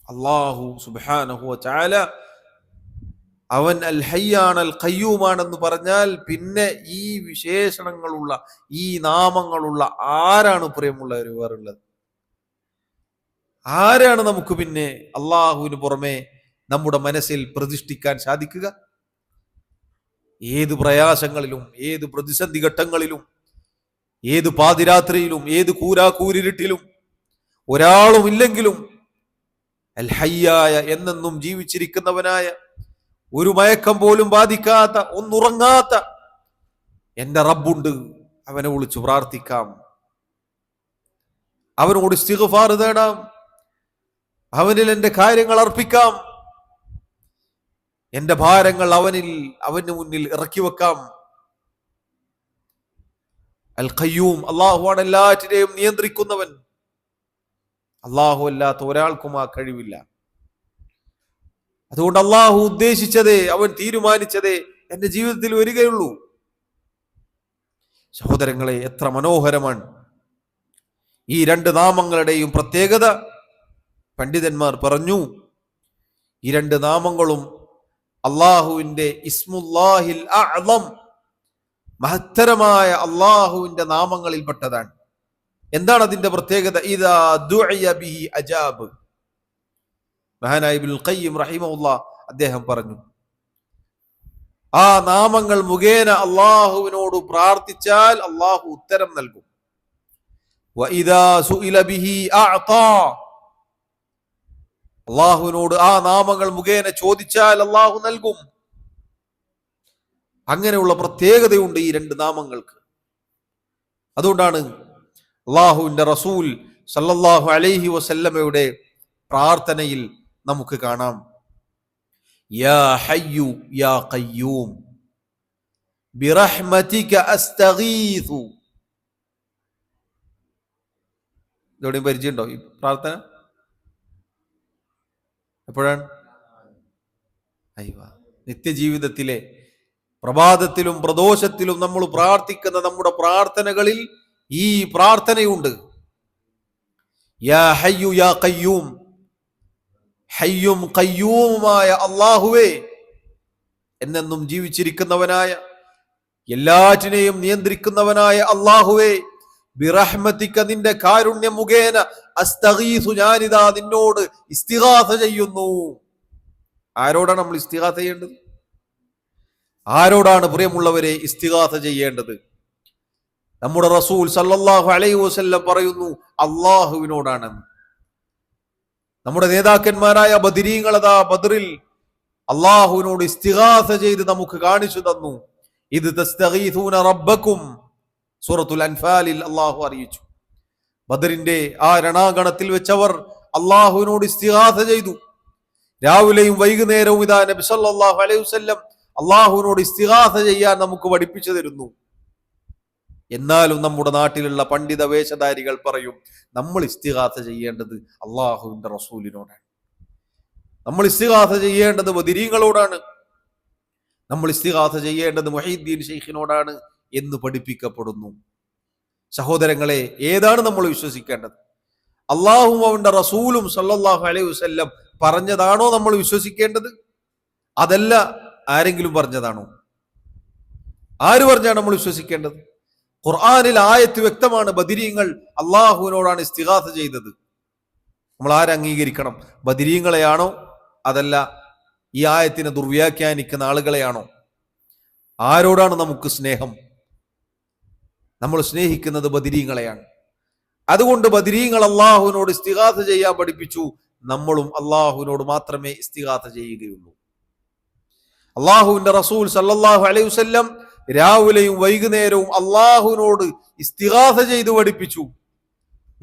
അള്ളാഹു സുബ്ഹാനഹു വ തആല അവൻ അൽ ഹയ്യാണ്, അൽ ഖയ്യൂമാണെന്ന് പറഞ്ഞാൽ പിന്നെ ഈ വിശേഷണങ്ങളുള്ള, ഈ നാമങ്ങളുള്ള ആരാണ് പ്രിയമുള്ളവർ വേറുള്ളത്? ആരാണ് നമുക്ക് പിന്നെ അള്ളാഹുവിന് പുറമെ നമ്മുടെ മനസ്സിൽ പ്രതിഷ്ഠിക്കാൻ സാധിക്കുക? ഏത് പ്രയാസങ്ങളിലും, ഏത് പ്രതിസന്ധി ഘട്ടങ്ങളിലും, ഏത് പാതിരാത്രിയിലും, ഏത് കൂരാകൂരിരുട്ടിലും ഒരാളും ഇല്ലെങ്കിലും അൽ ഹയ്യായ, എന്നെന്നും ജീവിച്ചിരിക്കുന്നവനായ, ഒരു മയക്കം പോലും ബാധിക്കാത്ത, ഒന്നുറങ്ങാത്ത എന്റെ റബ്ബുണ്ട്. അവനെ വിളിച്ചു പ്രാർത്ഥിക്കാം, അവനോട് ഇസ്തിഗ്ഫാർ തേടാം, അവനിൽ എന്റെ കാര്യങ്ങൾ അർപ്പിക്കാം, എന്റെ ഭാരങ്ങൾ അവന് മുന്നിൽ ഇറക്കി വെക്കാം. അൽ ഖയ്യൂം, അള്ളാഹുവാണ് എല്ലാറ്റിനെയും നിയന്ത്രിക്കുന്നവൻ. അള്ളാഹു അല്ലാത്ത ഒരാൾക്കും ആ കഴിവില്ല. അതുകൊണ്ട് അള്ളാഹു ഉദ്ദേശിച്ചതേ, അവൻ തീരുമാനിച്ചതേ എന്റെ ജീവിതത്തിൽ വരികയുള്ളൂ. സഹോദരങ്ങളെ, എത്ര മനോഹരമാണ് ഈ രണ്ട് നാമങ്ങളുടെയും പ്രത്യേകത. പണ്ഡിതന്മാർ പറഞ്ഞു, ഈ രണ്ട് നാമങ്ങളും അള്ളാഹുവിന്റെ ഇസ്മുല്ലാഹിൽ അഅ്ളം, മഹത്തരമായ അള്ളാഹുവിന്റെ നാമങ്ങളിൽപ്പെട്ടതാണ്. എന്താണ് അതിന്റെ പ്രത്യേകത? ഇദാ ദുഇയ ബിഹി അജാബ്. മഹാനായ ഇബ്നുൽ ഖയ്യിം റഹിമഹുല്ലാഹ് അദ്ദേഹം പറഞ്ഞു, ആ നാമങ്ങൾ മുഖേന അള്ളാഹുവിനോട് പ്രാർത്ഥിച്ചാൽ അള്ളാഹു ഉത്തരം നൽകും. വഇദാ സുഇല ബിഹി അഅതാ, അള്ളാഹുവിനോട് ആ നാമങ്ങൾ മുഖേന ചോദിച്ചാൽ അള്ളാഹു നൽകും. അങ്ങനെയുള്ള പ്രത്യേകതയുണ്ട് ഈ രണ്ട് നാമങ്ങൾക്ക്. അതുകൊണ്ടാണ് അള്ളാഹുവിന്റെ റസൂൽ സല്ലല്ലാഹു അലൈഹി വസല്ലമയുടെ പ്രാർത്ഥനയിൽ നമുക്ക് കാണാം, യാ ഹയ്യു യാ ഖയ്യൂം ബിറഹ്മതിക അസ്തഗീഥു. ഇതോടെ പരിചയമുണ്ടോ ഈ പ്രാർത്ഥന? എപ്പോഴാണ്? നിത്യജീവിതത്തിലെ പ്രഭാതത്തിലും പ്രദോഷത്തിലും നമ്മൾ പ്രാർത്ഥിക്കുന്ന നമ്മുടെ പ്രാർത്ഥനകളിൽ ഈ പ്രാർത്ഥനയുണ്ട്. യാ ഹയ്യു യാ ഖയ്യൂം, ഹയ്യും ഖയ്യൂമുമായ അല്ലാഹുവേ, എന്നെന്നും ജീവിച്ചിരിക്കുന്നവനായ, എല്ലാറ്റിനെയും നിയന്ത്രിക്കുന്നവനായ അല്ലാഹുവേ, ബിറഹ്മതിക, നിന്റെ കാരുണ്യം മുഖേന, അസ്തഗീസു, ഞാനിതാ നിന്നോട് ഇസ്തിഗാസ ചെയ്യുന്നു. ആരോടാണ് നമ്മൾ ഇസ്തിഗാസ ചെയ്യേണ്ടത്? ആരോടാണ് പ്രിയമുള്ളവരെ ഇസ്തിഗാസ ചെയ്യേണ്ടത്? നമ്മുടെ റസൂൽ സല്ലല്ലാഹു അലൈഹി വസല്ലം പറയുന്നു, അള്ളാഹുവിനോടാണ്. നമ്മുടെ നേതാക്കന്മാരായ ബദരീങ്ങളതാ ബദറിൽ അള്ളാഹുവിനോട് ഇസ്തിഗാസ ചെയ്ത് നമുക്ക് കാണിച്ചു തന്നു. ഇത് തസ്തഗീഥൂന റബ്ബക്കും, സൂറത്തുൽ അൻഫാലിൽ അള്ളാഹു അറിയിച്ചു. ബദറിന്റെ ആ രണാഗണത്തിൽ വെച്ചവർ അള്ളാഹുവിനോട് ഇസ്തിഗാസ ചെയ്തു. രാവിലെയും വൈകുന്നേരവും ഇതാ നബി സല്ലല്ലാഹു അലൈഹി വസല്ലം അള്ളാഹുവിനോട് ഇസ്തിഗാസ ചെയ്യാൻ നമുക്ക് പഠിപ്പിച്ചു തരുന്നു. എന്നാലും നമ്മുടെ നാട്ടിലുള്ള പണ്ഡിത വേഷധാരികൾ പറയും, നമ്മൾ ഇസ്തിഗാസ ചെയ്യേണ്ടത് അള്ളാഹുവിന്റെ റസൂലിനോടാണ്, നമ്മൾ ഇസ്തിഗാസ ചെയ്യേണ്ടത് ബദരീങ്ങളോടാണ്, നമ്മൾ ഇസ്തിഗാസ ചെയ്യേണ്ടത് മുഹീദ്ദീൻ ശൈഖിനോടാണ് എന്ന് പഠിപ്പിക്കപ്പെടുന്നു. സഹോദരങ്ങളെ, ഏതാണ് നമ്മൾ വിശ്വസിക്കേണ്ടത്? അള്ളാഹുവും അവന്റെ റസൂലും സല്ലല്ലാഹു അലൈഹി വസല്ലം പറഞ്ഞതാണോ നമ്മൾ വിശ്വസിക്കേണ്ടത്? അതല്ല ആരെങ്കിലും പറഞ്ഞതാണോ? ആര് പറഞ്ഞാണ് നമ്മൾ വിശ്വസിക്കേണ്ടത്? ഖുർആനിൽ ആയത്ത് വ്യക്തമാണ്, ബദരീങ്ങൾ അള്ളാഹുവിനോടാണ് ഇസ്തിഗാസ ചെയ്തത്. നമ്മൾ ആരെ അംഗീകരിക്കണം? ബദരീങ്ങളെയാണോ അതല്ല ഈ ആയത്തിനെ ദുർവ്യാഖ്യാനിക്കുന്ന ആളുകളെയാണോ? ആരോടാണ് നമുക്ക് സ്നേഹം? നമ്മൾ സ്നേഹിക്കുന്നത് ബദരീങ്ങളെയാണ്. അതുകൊണ്ട് ബദരീങ്ങൾ അള്ളാഹുവിനോട് ഇസ്തിഗാസ ചെയ്യാൻ പഠിപ്പിച്ചു. നമ്മളും അള്ളാഹുവിനോട് മാത്രമേ ഇസ്തിഗാസ ചെയ്യുകയുള്ളൂ. അള്ളാഹുവിന്റെ റസൂൽ സല്ലല്ലാഹു അലൈഹി വസല്ലം രാവിലെയും വൈകുന്നേരവും അള്ളാഹുവിനോട് ഇസ്തിഗാസ ചെയ്ത് പഠിപ്പിച്ചു.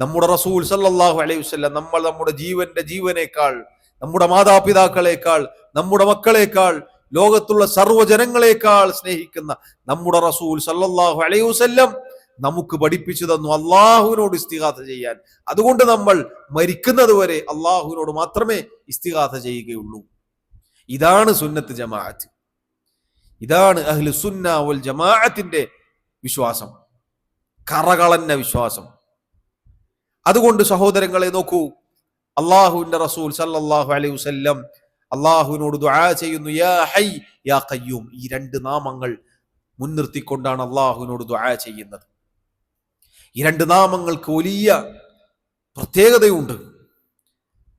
നമ്മുടെ റസൂൽ സല്ലല്ലാഹു അലൈഹി വസല്ലം നമ്മൾ നമ്മുടെ ജീവനേക്കാൾ, നമ്മുടെ മാതാപിതാക്കളെക്കാൾ, നമ്മുടെ മക്കളെക്കാൾ, ലോകത്തുള്ള സർവ്വജനങ്ങളെക്കാൾ സ്നേഹിക്കുന്ന നമ്മുടെ റസൂൽ സല്ലല്ലാഹു അലൈഹി വസല്ലം നമുക്ക് പഠിപ്പിച്ചു തന്നു അള്ളാഹുവിനോട് ഇസ്തിഗാസ ചെയ്യാൻ. അതുകൊണ്ട് നമ്മൾ മരിക്കുന്നത് വരെ അള്ളാഹുവിനോട് മാത്രമേ ഇസ്തിഗാസ ചെയ്യുകയുള്ളൂ. ഇതാണ് സുന്നത്ത് ജമാഅത്ത്. ഇതാണ് അഹ്ലു സുന്ന വൽ ജമാഅത്തിന്റെ വിശ്വാസം, കറകളന്ന വിശ്വാസം. അതുകൊണ്ട് സഹോദരങ്ങളെ നോക്കൂ, അള്ളാഹുവിന്റെ റസൂൽ സല്ലല്ലാഹു അലൈഹി വസല്ലം അള്ളാഹുവിനോട് ദുആ ചെയ്യുന്നു, യാ ഹയ്യ് യാ ഖയ്യൂം. ഈ രണ്ട് നാമങ്ങൾ മുൻനിർത്തിക്കൊണ്ടാണ് അള്ളാഹുവിനോട് ദുആ ചെയ്യുന്നത്. ഈ രണ്ട് നാമങ്ങൾക്ക് വലിയ പ്രത്യേകതയുണ്ട്.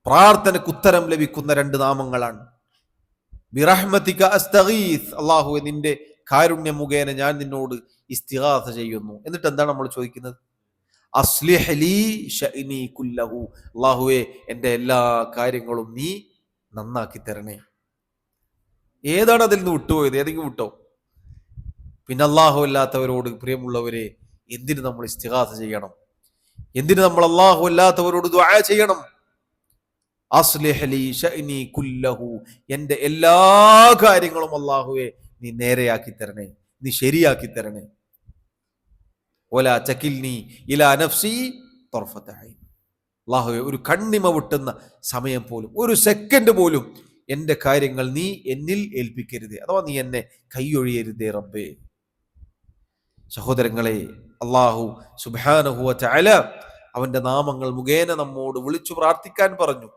പ്രാർത്ഥനയ്ക്ക് ഉത്തരം ലഭിക്കുന്ന രണ്ട് നാമങ്ങളാണ്. ബിറഹ്മതിക അസ്തഗീസ്, അള്ളാഹുവേ നിന്റെ കാരുണ്യം മുഖേന ഞാൻ നിന്നോട് ഇസ്തിഗാസ ചെയ്യുന്നു. എന്നിട്ട് എന്താണ് നമ്മൾ ചോദിക്കുന്നത്? അസ്ലിഹ് ലീ ശഅനി കുല്ലഹു, അള്ളാഹുവേ എൻ്റെ എല്ലാ കാര്യങ്ങളും നീ നന്നാക്കി തരണേ. ഏതാണ് അതിൽ നിന്ന് വിട്ടുപോയത്? ഏതെങ്കിലും വിട്ടോ? പിന്നെ അള്ളാഹു അല്ലാത്തവരോട്, പ്രിയമുള്ളവരെ, എന്തിന് നമ്മൾ ഇസ്തിഗാസ ചെയ്യണം? എന്തിന് നമ്മൾ അള്ളാഹു അല്ലാത്തവരോട് ദുആ ചെയ്യണം? അസ്ലിഹ് ലീ ശഅനി കുല്ലഹു, എൻ്റെ എല്ലാ കാര്യങ്ങളും അള്ളാഹുവേ നീ നേരെയാക്കി തരണേ, നീ ശരിയാക്കി തരണേ. വലാ തകിൽനി ഇലാ നഫ്സി തർഫത ഐൻ, അള്ളാഹുവേ ഒരു കണ്ണിമ വിട്ടുന്ന സമയം പോലും, ഒരു സെക്കൻഡ് പോലും എൻ്റെ കാര്യങ്ങൾ നീ എന്നിൽ ഏൽപ്പിക്കരുതേ, അഥവാ നീ എന്നെ കൈയൊഴിയരുതേ റബ്ബേ. സഹോദരങ്ങളെ, അള്ളാഹു സുബ്ഹാനഹു വ തആല അവന്റെ നാമങ്ങൾ മുഖേന നമ്മോട് വിളിച്ചു പ്രാർത്ഥിക്കാൻ പറഞ്ഞു.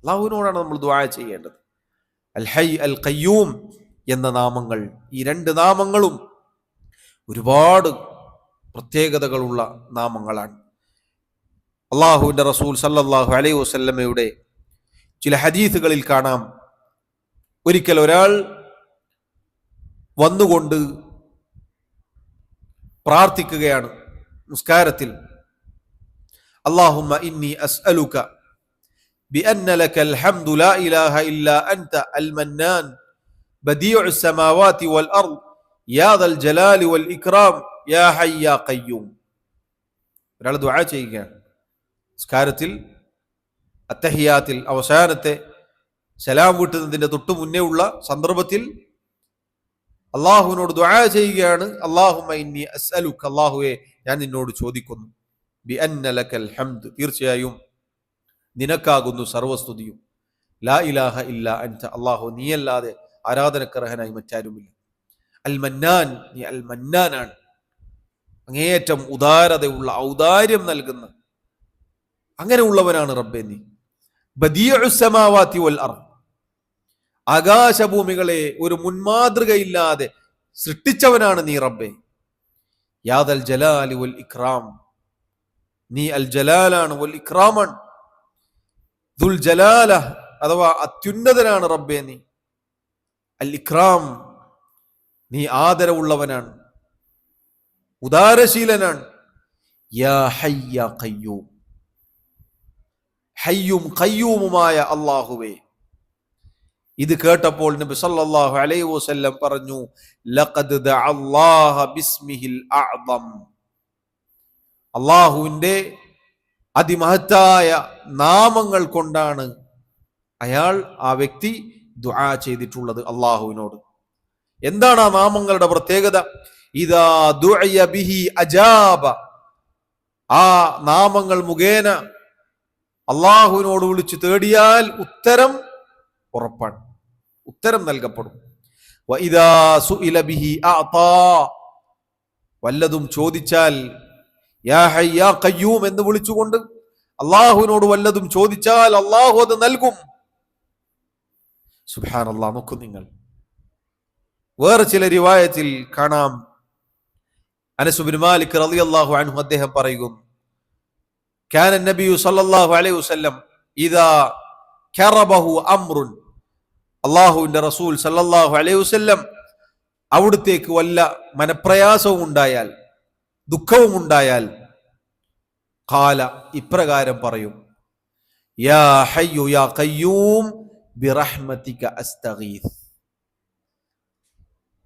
അള്ളാഹുവിനോടാണ് നമ്മൾ ദുആ ചെയ്യേണ്ടത്. അൽ ഹയ്യ് അൽ ഖയ്യൂം എന്ന നാമങ്ങൾ, ഈ രണ്ട് നാമങ്ങളും ഒരുപാട് പ്രത്യേകതകളുള്ള നാമങ്ങളാണ്. അള്ളാഹുവിന്റെ റസൂൽ സല്ലല്ലാഹു അലൈഹി വസല്ലമയുടെ ചില ഹദീസുകളിൽ കാണാം, ഒരിക്കൽ ഒരാൾ വന്നുകൊണ്ട് പ്രാർത്ഥിക്കുകയാണ് നിസ്കാരത്തിൽ. അല്ലാഹുമ്മ ഇന്നി അസ്അലുക ബിഅന്ന ലകൽ ഹംദു ലാ ഇലാഹ ഇല്ലാ അൻത അൽ മന്നാൻ ബദീഉസ് സമാവാതി വൽ അർദ് യാ ദൽ ജലാലി വൽ ഇക്റാം യാ ഹയ്യ് യാ ഖയ്യൂം. ഒരാൾ ദുആ ചെയ്യുകയാണ് നിസ്കാരത്തിൽ, അത്തഹിയാത്തിൽ അവസാനത്തെ സലാം വീട്ടുന്നതിന്റെ തൊട്ടു മുന്നേ ഉള്ള സന്ദർഭത്തിൽ അള്ളാഹുവിനോട് ദുആ ചെയ്യുകയാണ്. അല്ലാഹുമ്മ ഇന്നി അസ്അലുക, അല്ലാഹുവേ ഞാൻ നിന്നോട് ചോദിക്കുന്നു, ബിഅന്ന ലകൽ ഹംദ്, തീർച്ചയായും നിനക്കാകുന്നു സർവസ്തുതിയും, ലാ ഇലാഹ ഇല്ലാ അൻത, അല്ലാഹു നീയല്ലാതെ ആരാധനക്കർഹനായി മറ്റാരുമില്ല, അൽ മന്നാൻ, നീ അൽ മന്നാനാണ്, അങ്ങേയറ്റം ഉദാരതയുള്ള, ഔദാര്യം നൽകുന്ന അങ്ങനെയുള്ളവനാണ് റബ്ബേ നീ. ബദീഉസ് സമാവാതി വൽ അർദ്, ആകാശഭൂമികളെ ഒരു മുൻമാതൃകയില്ലാതെ സൃഷ്ടിച്ചവനാണ് നീ റബ്ബേ. യാ ദൽ ജലാലി വൽ ഇക്റാം, നീ അൽ ജലാലാണ്, വൽ ഇക്റാമാണ്, ദുൽ ജലാല അഥവാ അത്യുന്നതനാണ് റബ്ബേ നീ. അൽ ഇക്റാം, നീ ആദരവുള്ളവനാണ്, ഉദാരശീലനാണ്. യാ ഹയ്യ് യാ ഖയ്യൂം, ഹയ്യും ഖയ്യൂമുമായ അല്ലാഹുവേ. ഇത് കേട്ടപ്പോൾ നബി സല്ലല്ലാഹു അലൈഹി വസല്ലം പറഞ്ഞു, ലഖദ് ദഅ അല്ലാഹ ബിസ്മിഹിൽ അഅ്ദം, അല്ലാഹുവിന്റെ അതിമഹത്തായ നാമങ്ങൾ കൊണ്ടാണ് അയാൾ, ആ വ്യക്തി ദുആ ചെയ്തിട്ടുള്ളത് അല്ലാഹുവിനോട്. എന്താണ് ആ നാമങ്ങളുടെ പ്രത്യേകത? ഇദാ ദുഇയ ബിഹി അജാബ, ആ നാമങ്ങൾ മുഖേന അള്ളാഹുവിനോട് വിളിച്ചു തേടിയാൽ ഉത്തരം ഉറപ്പാണ്, ഉത്തരം നൽകപ്പെടും. വഇദാ സുഇല ബിഹി അഅതാ, വല്ലതും ചോദിച്ചാൽ യാ ഹയ്യ് യാ ഖയ്യൂം എന്ന് വിളിച്ചുകൊണ്ട് അള്ളാഹുവിനോട് വല്ലതും ചോദിച്ചാൽ അള്ളാഹു അത് നൽകും. സുബ്ഹാനല്ലാഹ്. നോക്കൂ നിങ്ങൾ, വേറെ ചില റിവായത്തിൽ കാണാം, അനസ് ബിൻ മാലിക് റളിയല്ലാഹു അൻഹു അദ്ദേഹം പറയുന്നു, കാന നബിയു സല്ലല്ലാഹു അലൈഹി വസല്ലം ഇദാ കറബഹു അംറുൻ, അള്ളാഹുവിന്റെ റസൂൽ സല്ലല്ലാഹു അലൈഹി വസല്ലം അവിടുത്തേക്ക് വല്ല മനപ്രയാസവും ഉണ്ടായാൽ, ദുഃഖവും ഉണ്ടായാൽ, ഖാല ഇപ്രകാരം പറയും, യാ ഹയ്യു യാ ഖയ്യൂം ബിറഹ്മതിക അസ്തഗീസ്.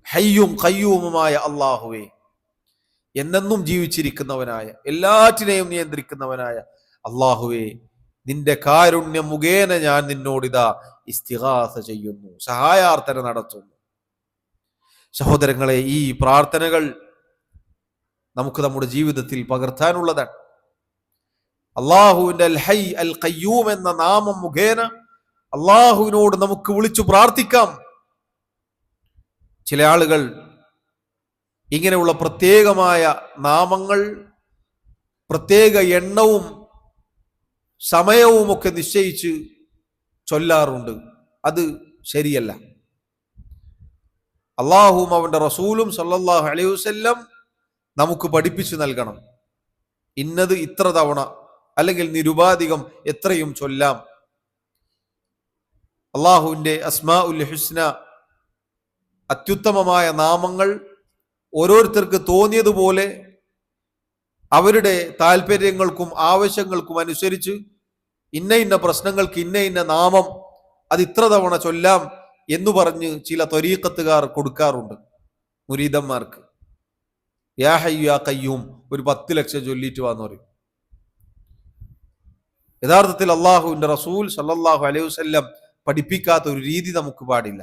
ഹയ്യും ഖയ്യൂമുമായ അള്ളാഹുവേ, എന്നെന്നും ജീവിച്ചിരിക്കുന്നവനായ, എല്ലാറ്റിനെയും നിയന്ത്രിക്കുന്നവനായ അള്ളാഹുവേ, നിന്റെ കാരുണ്യം മുഖേന ഞാൻ നിന്നോടിതാ ഇസ്തിഗാസ ചെയ്യുന്നു, സഹായാർത്ഥന നടത്തുന്നു. സഹോദരങ്ങളെ, ഈ പ്രാർത്ഥനകൾ നമുക്ക് നമ്മുടെ ജീവിതത്തിൽ പകർത്താനുള്ളതാണ്. അള്ളാഹുവിന്റെ അൽ ഹൈ അൽ ഖയ്യൂം എന്ന നാമം മുഖേന അള്ളാഹുവിനോട് നമുക്ക് വിളിച്ചു പ്രാർത്ഥിക്കാം. ചില ആളുകൾ ഇങ്ങനെയുള്ള പ്രത്യേകമായ നാമങ്ങൾ പ്രത്യേക എണ്ണവും സമയവും ഒക്കെ നിശ്ചയിച്ച് ചൊല്ലാറുണ്ട്. അത് ശരിയല്ല. അള്ളാഹുവും അവന്റെ റസൂലും സല്ലല്ലാഹു അലൈഹി വസല്ലം നമുക്ക് പഠിപ്പിച്ചു നൽകണം, ഇന്നത് ഇത്ര തവണ അല്ലെങ്കിൽ നിരുപാധികം എത്രയും ചൊല്ലാം. അള്ളാഹുവിന്റെ അസ്മാഉൽ ഹുസ്ന, അത്യുത്തമമായ നാമങ്ങൾ ഓരോരുത്തർക്ക് തോന്നിയതുപോലെ അവരുടെ താല്പര്യങ്ങൾക്കും ആവശ്യങ്ങൾക്കും അനുസരിച്ച് ഇന്ന ഇന്ന പ്രശ്നങ്ങൾക്ക് ഇന്ന ഇന്ന നാമം അത് ഇത്ര തവണ ചൊല്ലാം എന്ന് പറഞ്ഞ് ചില ത്വരീഖത്തുകാർ കൊടുക്കാറുണ്ട് മുരീദന്മാർക്ക്. യാ ഹയ്യു യാ ഖയ്യൂം ഒരു 10 ലക്ഷം ചൊല്ലിയിട്ട് വാന്ന് പറയും. യഥാർത്ഥത്തിൽ അള്ളാഹുവിന്റെ റസൂൽ സല്ലല്ലാഹു അലൈഹി വസല്ലം പഠിപ്പിക്കാത്ത ഒരു രീതി നമുക്ക് പാടില്ല.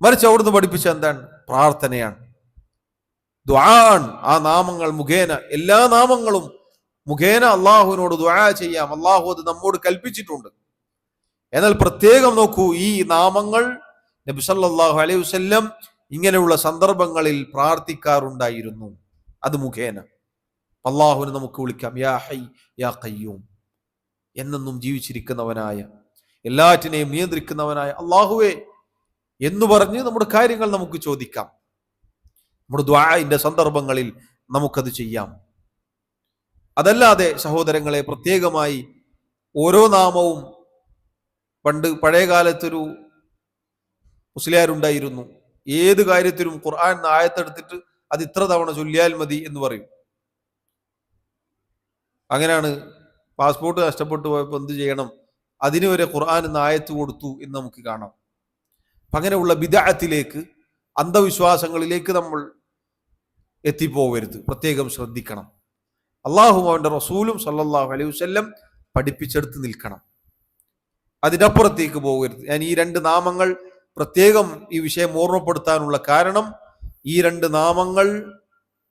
മറിച്ച് അവിടുന്ന് പഠിപ്പിച്ച എന്താണ്? പ്രാർത്ഥനയാണ്, ദുആൻ. ആ നാമങ്ങൾ മുഖേന, എല്ലാ നാമങ്ങളും മുഖേന അള്ളാഹുവിനോട് ദുആ ചെയ്യാം. അള്ളാഹു അത് നമ്മോട് കൽപ്പിച്ചിട്ടുണ്ട്. എന്നാൽ പ്രത്യേകം നോക്കൂ, ഈ നാമങ്ങൾ നബി സല്ലല്ലാഹു അലൈഹി വസല്ലം ഇങ്ങനെയുള്ള സന്ദർഭങ്ങളിൽ പ്രാർത്ഥിക്കാറുണ്ടായിരുന്നു. അത് മുഖേന അള്ളാഹുവിനെ നമുക്ക് വിളിക്കാം, യാ ഹൈ യാ ഖയ്യൂം, എന്നെന്നും ജീവിച്ചിരിക്കുന്നവനായ, എല്ലാറ്റിനെയും നിയന്ത്രിക്കുന്നവനായ അള്ളാഹുവേ എന്ന് പറഞ്ഞ് നമ്മുടെ കാര്യങ്ങൾ നമുക്ക് ചോദിക്കാം. നമ്മുടെ ദുആഇന്റെ സന്ദർഭങ്ങളിൽ നമുക്കത് ചെയ്യാം. അതല്ലാതെ സഹോദരങ്ങളെ, പ്രത്യേകമായി ഓരോ നാമവും, പണ്ട് പഴയ കാലത്തൊരു മുസ്ലിയാരുണ്ടായിരുന്നു, ഏത് കാര്യത്തിലും ഖുർആൻ ആയത്തെടുത്തിട്ട് അത് ഇത്ര തവണ ചൊല്ലിയാൽ മതി എന്ന് പറയും. അങ്ങനെയാണ് പാസ്പോർട്ട് നഷ്ടപ്പെട്ടു പോയപ്പോൾ എന്ത് ചെയ്യണം, അതിന് വരെ ഖുർആൻ എന്ന ആയത്ത് കൊടുത്തു എന്ന് നമുക്ക് കാണാം. അങ്ങനെയുള്ള ബിദ്അത്തിലേക്ക്, അന്ധവിശ്വാസങ്ങളിലേക്ക് നമ്മൾ എത്തിപ്പോവരുത്, പ്രത്യേകം ശ്രദ്ധിക്കണം. അള്ളാഹുവും അവന്റെ റസൂലും സല്ലല്ലാഹു അലൈഹി വസല്ലം പഠിപ്പിച്ചെടുത്ത് നിൽക്കണം, അതിനപ്പുറത്തേക്ക് പോകരുത്. ഞാൻ ഈ 2 നാമങ്ങൾ പ്രത്യേകം ഈ വിഷയം ഓർമ്മപ്പെടുത്താനുള്ള കാരണം, ഈ 2 നാമങ്ങൾ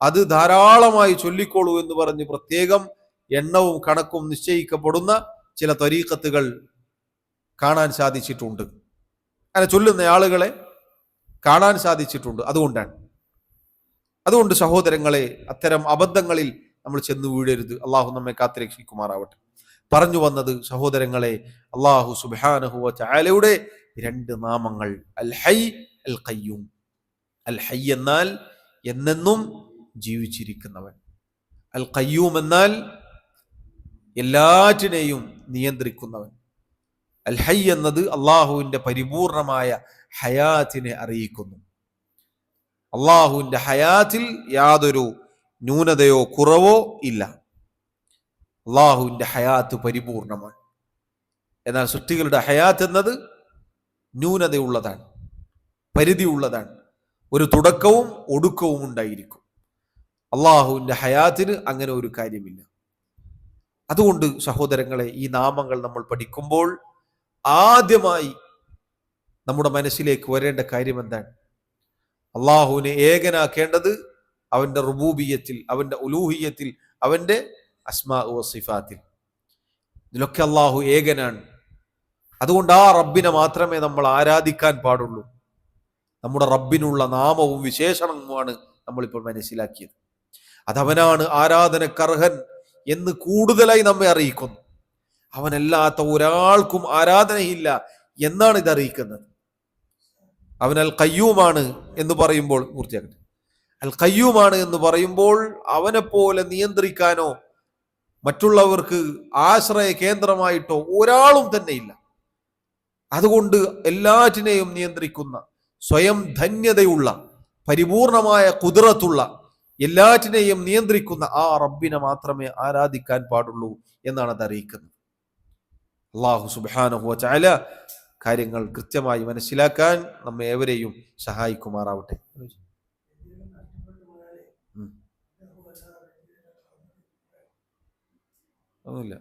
അത് ധാരാളമായി ചൊല്ലിക്കോളൂ എന്ന് പറഞ്ഞ് പ്രത്യേകം എണ്ണവും കണക്കും നിശ്ചയിക്കപ്പെടുന്ന ചില ത്വരീഖത്തുകൾ കാണാൻ സാധിച്ചിട്ടുണ്ട്. അങ്ങനെ ചൊല്ലുന്ന ആളുകളെ കാണാൻ സാധിച്ചിട്ടുണ്ട്. അതുകൊണ്ട് സഹോദരങ്ങളെ, അത്തരം അബദ്ധങ്ങളിൽ നമ്മൾ ചെന്ന് വീഴരുത്. അള്ളാഹു നമ്മെ കാത്തുരക്ഷിക്കുമാറാവട്ടെ. പറഞ്ഞു വന്നത് സഹോദരങ്ങളെ, അള്ളാഹു സുബ്ഹാനഹു വ തആലയുടെ 2 നാമങ്ങൾ, അൽ ഹൈ അൽ ഖയ്യൂം. അൽ ഹൈ എന്നാൽ എന്നെന്നും ജീവിച്ചിരിക്കുന്നവൻ, അൽ ഖയ്യൂം എന്നാൽ എല്ലാറ്റിനെയും നിയന്ത്രിക്കുന്നവൻ. അൽ ഹൈ എന്നത് അള്ളാഹുവിന്റെ പരിപൂർണമായ ഹയാത്തിനെ അറിയിക്കുന്നു. അള്ളാഹുവിന്റെ ഹയാത്തിൽ യാതൊരു ന്യൂനതയോ കുറവോ ഇല്ല. അള്ളാഹുവിന്റെ ഹയാത്ത് പരിപൂർണമാണ്. എന്നാൽ സൃഷ്ടികളുടെ ഹയാത്ത് എന്നത് ന്യൂനതയുള്ളതാണ്, പരിധിയുള്ളതാണ്. ഒരു തുടക്കവും ഒടുക്കവും ഉണ്ടായിരിക്കും. അള്ളാഹുവിന്റെ ഹയാത്തിന് അങ്ങനെ ഒരു കാര്യമില്ല. അതുകൊണ്ട് സഹോദരങ്ങളെ, ഈ നാമങ്ങൾ നമ്മൾ പഠിക്കുമ്പോൾ ആദ്യമായി നമ്മുടെ മനസ്സിലേക്ക് വരേണ്ട കാര്യം എന്താണ്? അള്ളാഹുവിനെ ഏകനാക്കേണ്ടത് അവന്റെ റുബൂബിയത്തിൽ, അവന്റെ ഉലൂഹിയത്തിൽ, അവന്റെ അസ്മാ വ സിഫാത്തിൽ. ഇതിലൊക്കെ അള്ളാഹു ഏകനാണ്. അതുകൊണ്ട് ആ റബ്ബിനെ മാത്രമേ നമ്മൾ ആരാധിക്കാൻ പാടുള്ളൂ. നമ്മുടെ റബ്ബിനുള്ള നാമവും വിശേഷണവുമാണ് നമ്മളിപ്പോൾ മനസ്സിലാക്കിയത്. അതവനാണ് ആരാധനക്കർഹൻ എന്ന് കൂടുതലായി നമ്മെ അറിയിക്കുന്നു. അവനല്ലാത്ത ഒരാൾക്കും ആരാധനയില്ല എന്നാണ് ഇത് അറിയിക്കുന്നത്. അവൻ അൽ ഖയ്യൂമാണ് എന്ന് പറയുമ്പോൾ പൂർത്തിയാക്കട്ടെ. അൽ ഖയ്യൂമാണ് എന്ന് പറയുമ്പോൾ അവനെപ്പോലെ നിയന്ത്രിക്കാനോ മറ്റുള്ളവർക്ക് ആശ്രയ കേന്ദ്രമായിട്ടോ ഒരാളും തന്നെ ഇല്ല. അതുകൊണ്ട് എല്ലാറ്റിനെയും നിയന്ത്രിക്കുന്ന, സ്വയം ധന്യതയുള്ള, പരിപൂർണമായ ഖുദ്റത്തുള്ള, എല്ലാറ്റിനെയും നിയന്ത്രിക്കുന്ന ആ റബ്ബിനെ മാത്രമേ ആരാധിക്കാൻ പാടുള്ളൂ എന്നാണ് അത് അറിയിക്കുന്നത്. അല്ലാഹു സുബ്ഹാനഹു വ തആല കാര്യങ്ങൾ കൃത്യമായി മനസ്സിലാക്കാൻ നമ്മെ ഏവരെയും സഹായിക്കുമാറാവട്ടെ. ഒന്നുമില്ല,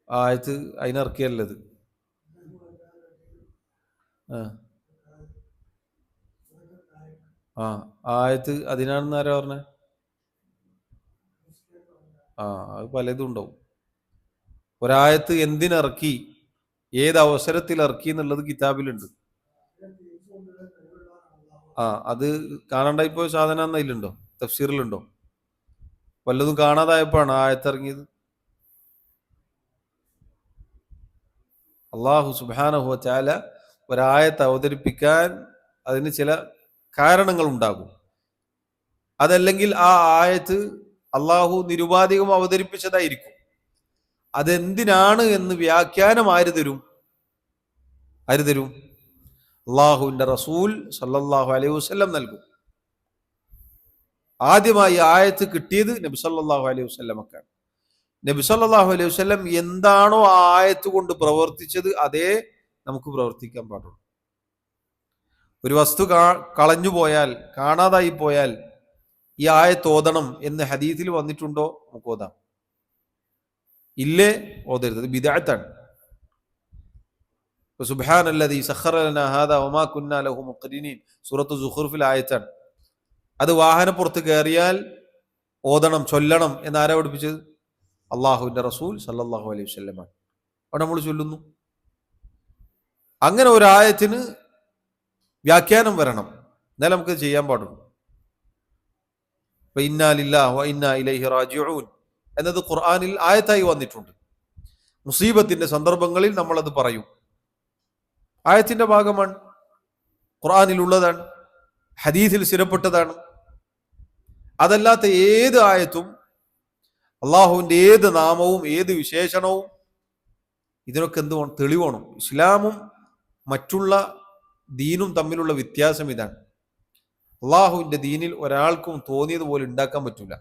ആയത്ത് അതിനിറക്കിയല്ലത്. ആ ആയത്ത് അതിനാണെന്ന് ആരാ പറഞ്ഞേ? അത് പലതും ഉണ്ടാവും. ഒരായത്ത് എന്തിനിറക്കി, ഏത് അവസരത്തിൽ ഇറക്കി എന്നുള്ളത് കിതാബിലുണ്ട്. അത് കാണാണ്ടായിപ്പോ സാധനം അതിലുണ്ടോ? തഫ്സീറിലുണ്ടോ? വല്ലതും കാണാതായപ്പോഴാണ് ആയത്ത് ഇറങ്ങിയത്. അള്ളാഹു സുബ്ഹാനഹു വ തആല ഒരായത്ത് അവതരിപ്പിക്കാൻ അതിന് ചില കാരണങ്ങൾ ഉണ്ടാകും. അതല്ലെങ്കിൽ ആ ആയത്ത് അള്ളാഹു നിരുപാധികം അവതരിപ്പിച്ചതായിരിക്കും. അതെന്തിനാണ് എന്ന് വ്യാഖ്യാനം ആര് തരും? അള്ളാഹുവിന്റെ റസൂൽ സല്ലല്ലാഹു അലൈഹി വസല്ലം നൽകും. ആദ്യമായി ആയത്ത് കിട്ടിയത് നബി സല്ലല്ലാഹു അലൈഹി വസല്ലമക്കാണ്. നബി സല്ലല്ലാഹു അലൈഹി വസല്ലം എന്താണോ ആ ആയത്ത് കൊണ്ട് പ്രവർത്തിച്ചത് അതേ നമുക്ക് പ്രവർത്തിക്കാൻ പാടുള്ളൂ. ഒരു വസ്തു കളഞ്ഞു പോയാൽ, കാണാതായി പോയാൽ ഈ ആയത്ത് ഓതണം എന്ന് ഹദീസിൽ വന്നിട്ടുണ്ടോ? നമുക്ക് ഓതാം. ഇല്ലേ, ഓതരുത്. അത് ബിദ്അത്താണ്. സുബ്ഹാനല്ലദീ സഖറ ലനാ ഹാദാ വമാ കുന്നാ ലഹു മുഖ്രിനീൻ സൂറത്തു സുഖ്റുഫിൽ ആയത്താണ്. അത് വാഹനപ്പുറത്ത് കയറിയാൽ ഓതണം, ചൊല്ലണം എന്ന് ആരാ പഠിപ്പിച്ചത്? അള്ളാഹുവിന്റെ റസൂൽ സല്ലല്ലാഹു അലൈഹി വസല്ലം. അവിടെ നമ്മൾ ചൊല്ലുന്നു. അങ്ങനെ ഒരായത്തിന് വ്യാഖ്യാനം വരണം, എന്നാലും നമുക്ക് ചെയ്യാൻ പാടുള്ളൂ. ഇന്നാ ലില്ലാഹി വ ഇന്നാ ഇലൈഹി റാജിഊൻ എന്നത് ഖുർആനിൽ ആയത്തായി വന്നിട്ടുണ്ട്. മുസീബത്തിന്റെ സന്ദർഭങ്ങളിൽ നമ്മൾ അത് പറയും. ആയത്തിന്റെ ഭാഗമാണ്, ഖുർആനിലുള്ളതാണ്, ഹദീസിൽ സ്ഥിരപ്പെട്ടതാണ്. അതല്ലാത്ത ഏത് ആയത്തും അള്ളാഹുവിന്റെ ഏത് നാമവും ഏത് വിശേഷണവും ഇതിനൊക്കെ എന്ത് വേണം? തെളിവാണ്. ഇസ്ലാമും മറ്റുള്ള ദീനും തമ്മിലുള്ള വ്യത്യാസം ഇതാണ്. അള്ളാഹുവിന്റെ ദീനിൽ ഒരാൾക്കും തോന്നിയതുപോലെ ഉണ്ടാക്കാൻ പറ്റില്ല.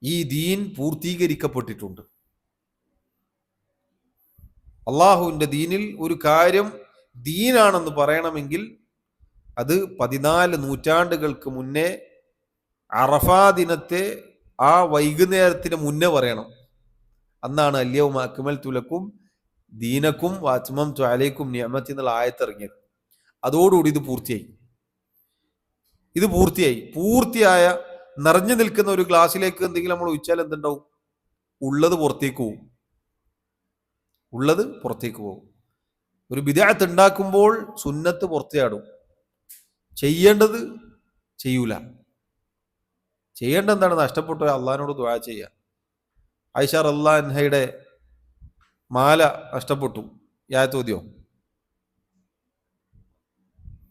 ഈ ദീൻ പൂർത്തീകരിക്കപ്പെട്ടിട്ടുണ്ട്. അള്ളാഹുവിന്റെ ദീനിൽ ഒരു കാര്യം ദീനാണെന്ന് പറയണമെങ്കിൽ അത് 14 നൂറ്റാണ്ടുകൾക്ക് മുന്നേ അറഫാ ദിനത്തെ ആ വൈകുന്നേരത്തിന് മുന്നേ പറയണം. അന്നാണ് അൽയൗമ അക്മൽതു ലക്കും ദീനക്കും വഅത്മംതു അലൈക്കും നിഅമതി എന്നുള്ള ആയത്തിറങ്ങിയത്. അതോടുകൂടി ഇത് പൂർത്തിയായ നിറഞ്ഞു നിൽക്കുന്ന ഒരു ഗ്ലാസ്സിലേക്ക് എന്തെങ്കിലും നമ്മൾ ഒഴിച്ചാൽ എന്തുണ്ടാവും? ഉള്ളത് പുറത്തേക്ക് പോകും. ഒരു ബിദ്അത്ത് ഉണ്ടാക്കുമ്പോൾ സുന്നത്ത് പുറത്തെയാടും, ചെയ്യേണ്ടത് ചെയ്യൂല. ചെയ്യേണ്ട എന്താണ്? നഷ്ടപ്പെട്ടു അള്ളാഹിനോട് ദുആ ചെയ്യുക. ആയിഷ റളിയല്ലാഹു അൻഹയുടെ മാല നഷ്ടപ്പെട്ടു, യാത്തോദ്യോ.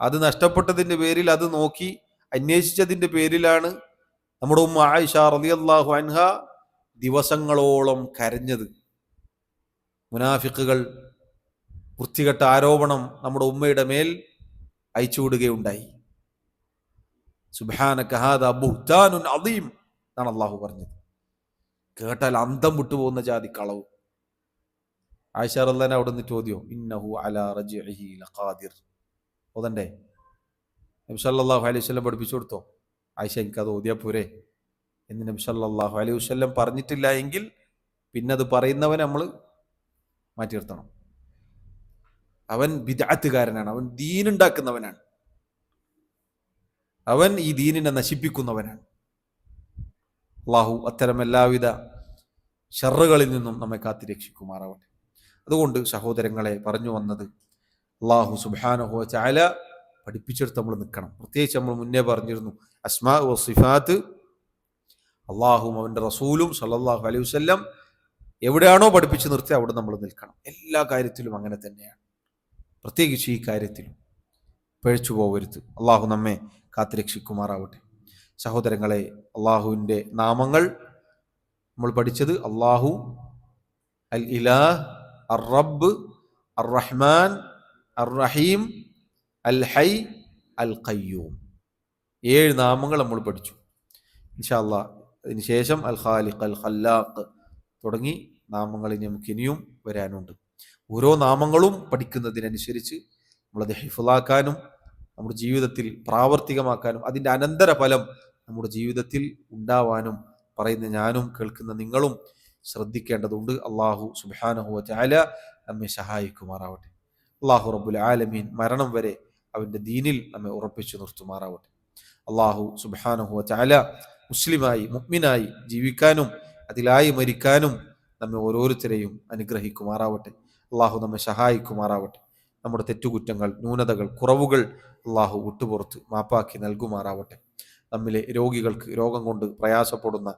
അത് നഷ്ടപ്പെട്ടതിന്റെ പേരിൽ, അത് നോക്കി അന്വേഷിച്ചതിന്റെ പേരിലാണ് നമ്മുടെ ഉമ്മ ആയിഷ റളിയല്ലാഹു അൻഹ ദിവസങ്ങളോളം കരഞ്ഞത്. മുനാഫിക്കുകൾ വൃത്തികെട്ട ആരോപണം നമ്മുടെ ഉമ്മയുടെ മേൽ അയച്ചുവിടുകയുണ്ടായി. സുബ്ഹാനക ഹാദാ ബുഹ്താനുൻ അദീം എന്നാണ് അള്ളാഹു പറഞ്ഞത്. കേട്ടാൽ അന്തം വിട്ടുപോകുന്ന ജാതി കളവ്. ആയിഷ റളിയല്ലാഹു അവിടെ നിന്ന് ചോദ്യം, ഇന്നഹു അലാ റജ്ഇഹി ലഖാദിർ. ഓതണ്ടേ? നബി സല്ലല്ലാഹു അലൈഹി വസല്ലം പഠിപ്പിച്ചു കൊടുത്തോ? ആയിഷ എനിക്കത് ഓതിയാ പോരെ എന്ന് നബി സല്ലല്ലാഹു അലൈഹി വസല്ലം പറഞ്ഞിട്ടില്ല എങ്കിൽ പിന്നെ അത് പറയുന്നവനെ നമ്മൾ മാറ്റി നിർത്തണം. അവൻ ബിദ്അത്തുകാരനാണ്, അവൻ ദീനുണ്ടാക്കുന്നവനാണ്, അവൻ ഈ ദീനിനെ നശിപ്പിക്കുന്നവനാണ്. അള്ളാഹു അത്തരം എല്ലാവിധ ഷർറുകളിൽ നിന്നും നമ്മെ കാത്തിരക്ഷിക്കുമാറാവട്ടെ. അതുകൊണ്ട് സഹോദരങ്ങളെ, പറഞ്ഞു വന്നത്, അള്ളാഹു സുബ്ഹാനഹു വ തആല പഠിപ്പിച്ചെടുത്ത് നമ്മൾ നിൽക്കണം. പ്രത്യേകിച്ച് നമ്മൾ മുന്നേ പറഞ്ഞിരുന്നു, അസ്മാ വ സിഫാത്ത് അള്ളാഹുവും അവൻ്റെ റസൂലും സല്ലല്ലാഹു അലൈഹി വസല്ലം എവിടെയാണോ പഠിപ്പിച്ച് നിർത്തി അവിടെ നമ്മൾ നിൽക്കണം. എല്ലാ കാര്യത്തിലും അങ്ങനെ തന്നെയാണ്, പ്രത്യേകിച്ച് ഈ കാര്യത്തിലും പിഴച്ചു പോകരുത്. അള്ളാഹു നമ്മെ കാത്തുരക്ഷിക്കുമാറാവട്ടെ. സഹോദരങ്ങളെ, അള്ളാഹുവിൻ്റെ നാമങ്ങൾ നമ്മൾ പഠിച്ചത് അള്ളാഹു, അൽ ഇലാഹ്, അർ റബ്ബ്, അർ റഹ്മാൻ, അർ റഹീം, അൽ ഹൈ, അൽ ഖയ്യൂം. 7 നാമങ്ങൾ നമ്മൾ പഠിച്ചു. ഇൻഷാ അല്ലാഹ് അതിന് ശേഷം അൽ ഖാലിഖ്, അൽ ഖല്ലാഖ് തുടങ്ങി നാമങ്ങൾ നമുക്ക് ഇനിയും വരാനുണ്ട്. ഓരോ നാമങ്ങളും പഠിക്കുന്നതിനനുസരിച്ച് നമ്മളത് ഹിഫ്ളാക്കാനും നമ്മുടെ ജീവിതത്തിൽ പ്രാവർത്തികമാക്കാനും അതിൻ്റെ അനന്തരഫലം നമ്മുടെ ജീവിതത്തിൽ ഉണ്ടാവാനും പറയുന്ന ഞാനും കേൾക്കുന്ന നിങ്ങളും ശ്രദ്ധിക്കേണ്ടതുണ്ട്. അള്ളാഹു സുബ്ഹാനഹു വ തആല നമ്മെ സഹായിക്കുമാറാവട്ടെ. അള്ളാഹു റബ്ബുൽ ആലമീൻ മരണം വരെ അവൻ്റെ ദീനിൽ നമ്മെ ഉറപ്പിച്ചു നിർത്തുമാറാവട്ടെ. അള്ളാഹു സുബ്ഹാനഹു വ തആല മുസ്ലിമായി മുഅ്മിനായി ജീവിക്കാനും അതിലായി മരിക്കാനും നമ്മെ ഓരോരുത്തരെയും അനുഗ്രഹിക്കുമാറാവട്ടെ. അള്ളാഹു നമ്മെ സഹായിക്കുമാറാവട്ടെ. നമ്മുടെ തെറ്റുകുറ്റങ്ങൾ, ന്യൂനതകൾ, കുറവുകൾ അള്ളാഹു വിട്ടുപുറത്ത് മാപ്പാക്കി നൽകുമാറാവട്ടെ. നമ്മിലെ രോഗികൾക്ക്, രോഗം കൊണ്ട് പ്രയാസപ്പെടുന്ന,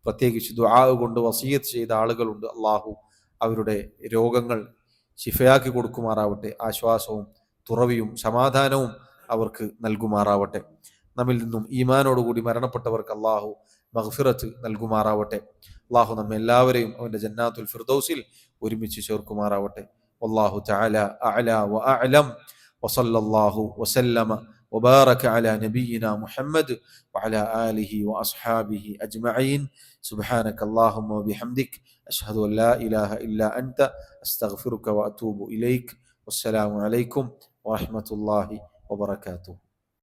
പ്രത്യേകിച്ച് ദുആ കൊണ്ട് വസിയത്ത് ചെയ്ത ആളുകളുണ്ട്. അള്ളാഹു അവരുടെ രോഗങ്ങൾ ശിഫയാക്കി കൊടുക്കുമാറാവട്ടെ. ആശ്വാസവും തുറവിയും സമാധാനവും അവർക്ക് നൽകുമാറാവട്ടെ. നമ്മിൽ നിന്നും ഈമാനോടുകൂടി മരണപ്പെട്ടവർക്ക് അള്ളാഹു മഗ്ഫിറത്ത് നൽകുമാറാവട്ടെ. അള്ളാഹു നമ്മെ എല്ലാവരെയും അവൻ്റെ ജന്നാത്തുൽ ഫിർദൗസിൽ ഒരുമിച്ച് ചേർക്കുമാറാവട്ടെ. വല്ലാഹു തആല അഅല വ അഅലം വസല്ലല്ലാഹു വസല്ലമ وبارك على نبينا محمد وعلى آله وأصحابه أجمعين. سبحانك اللهم وبحمدك أشهد أن لا إله إلا أنت أستغفرك وأتوب إليك. والسلام عليكم ورحمة الله وبركاته.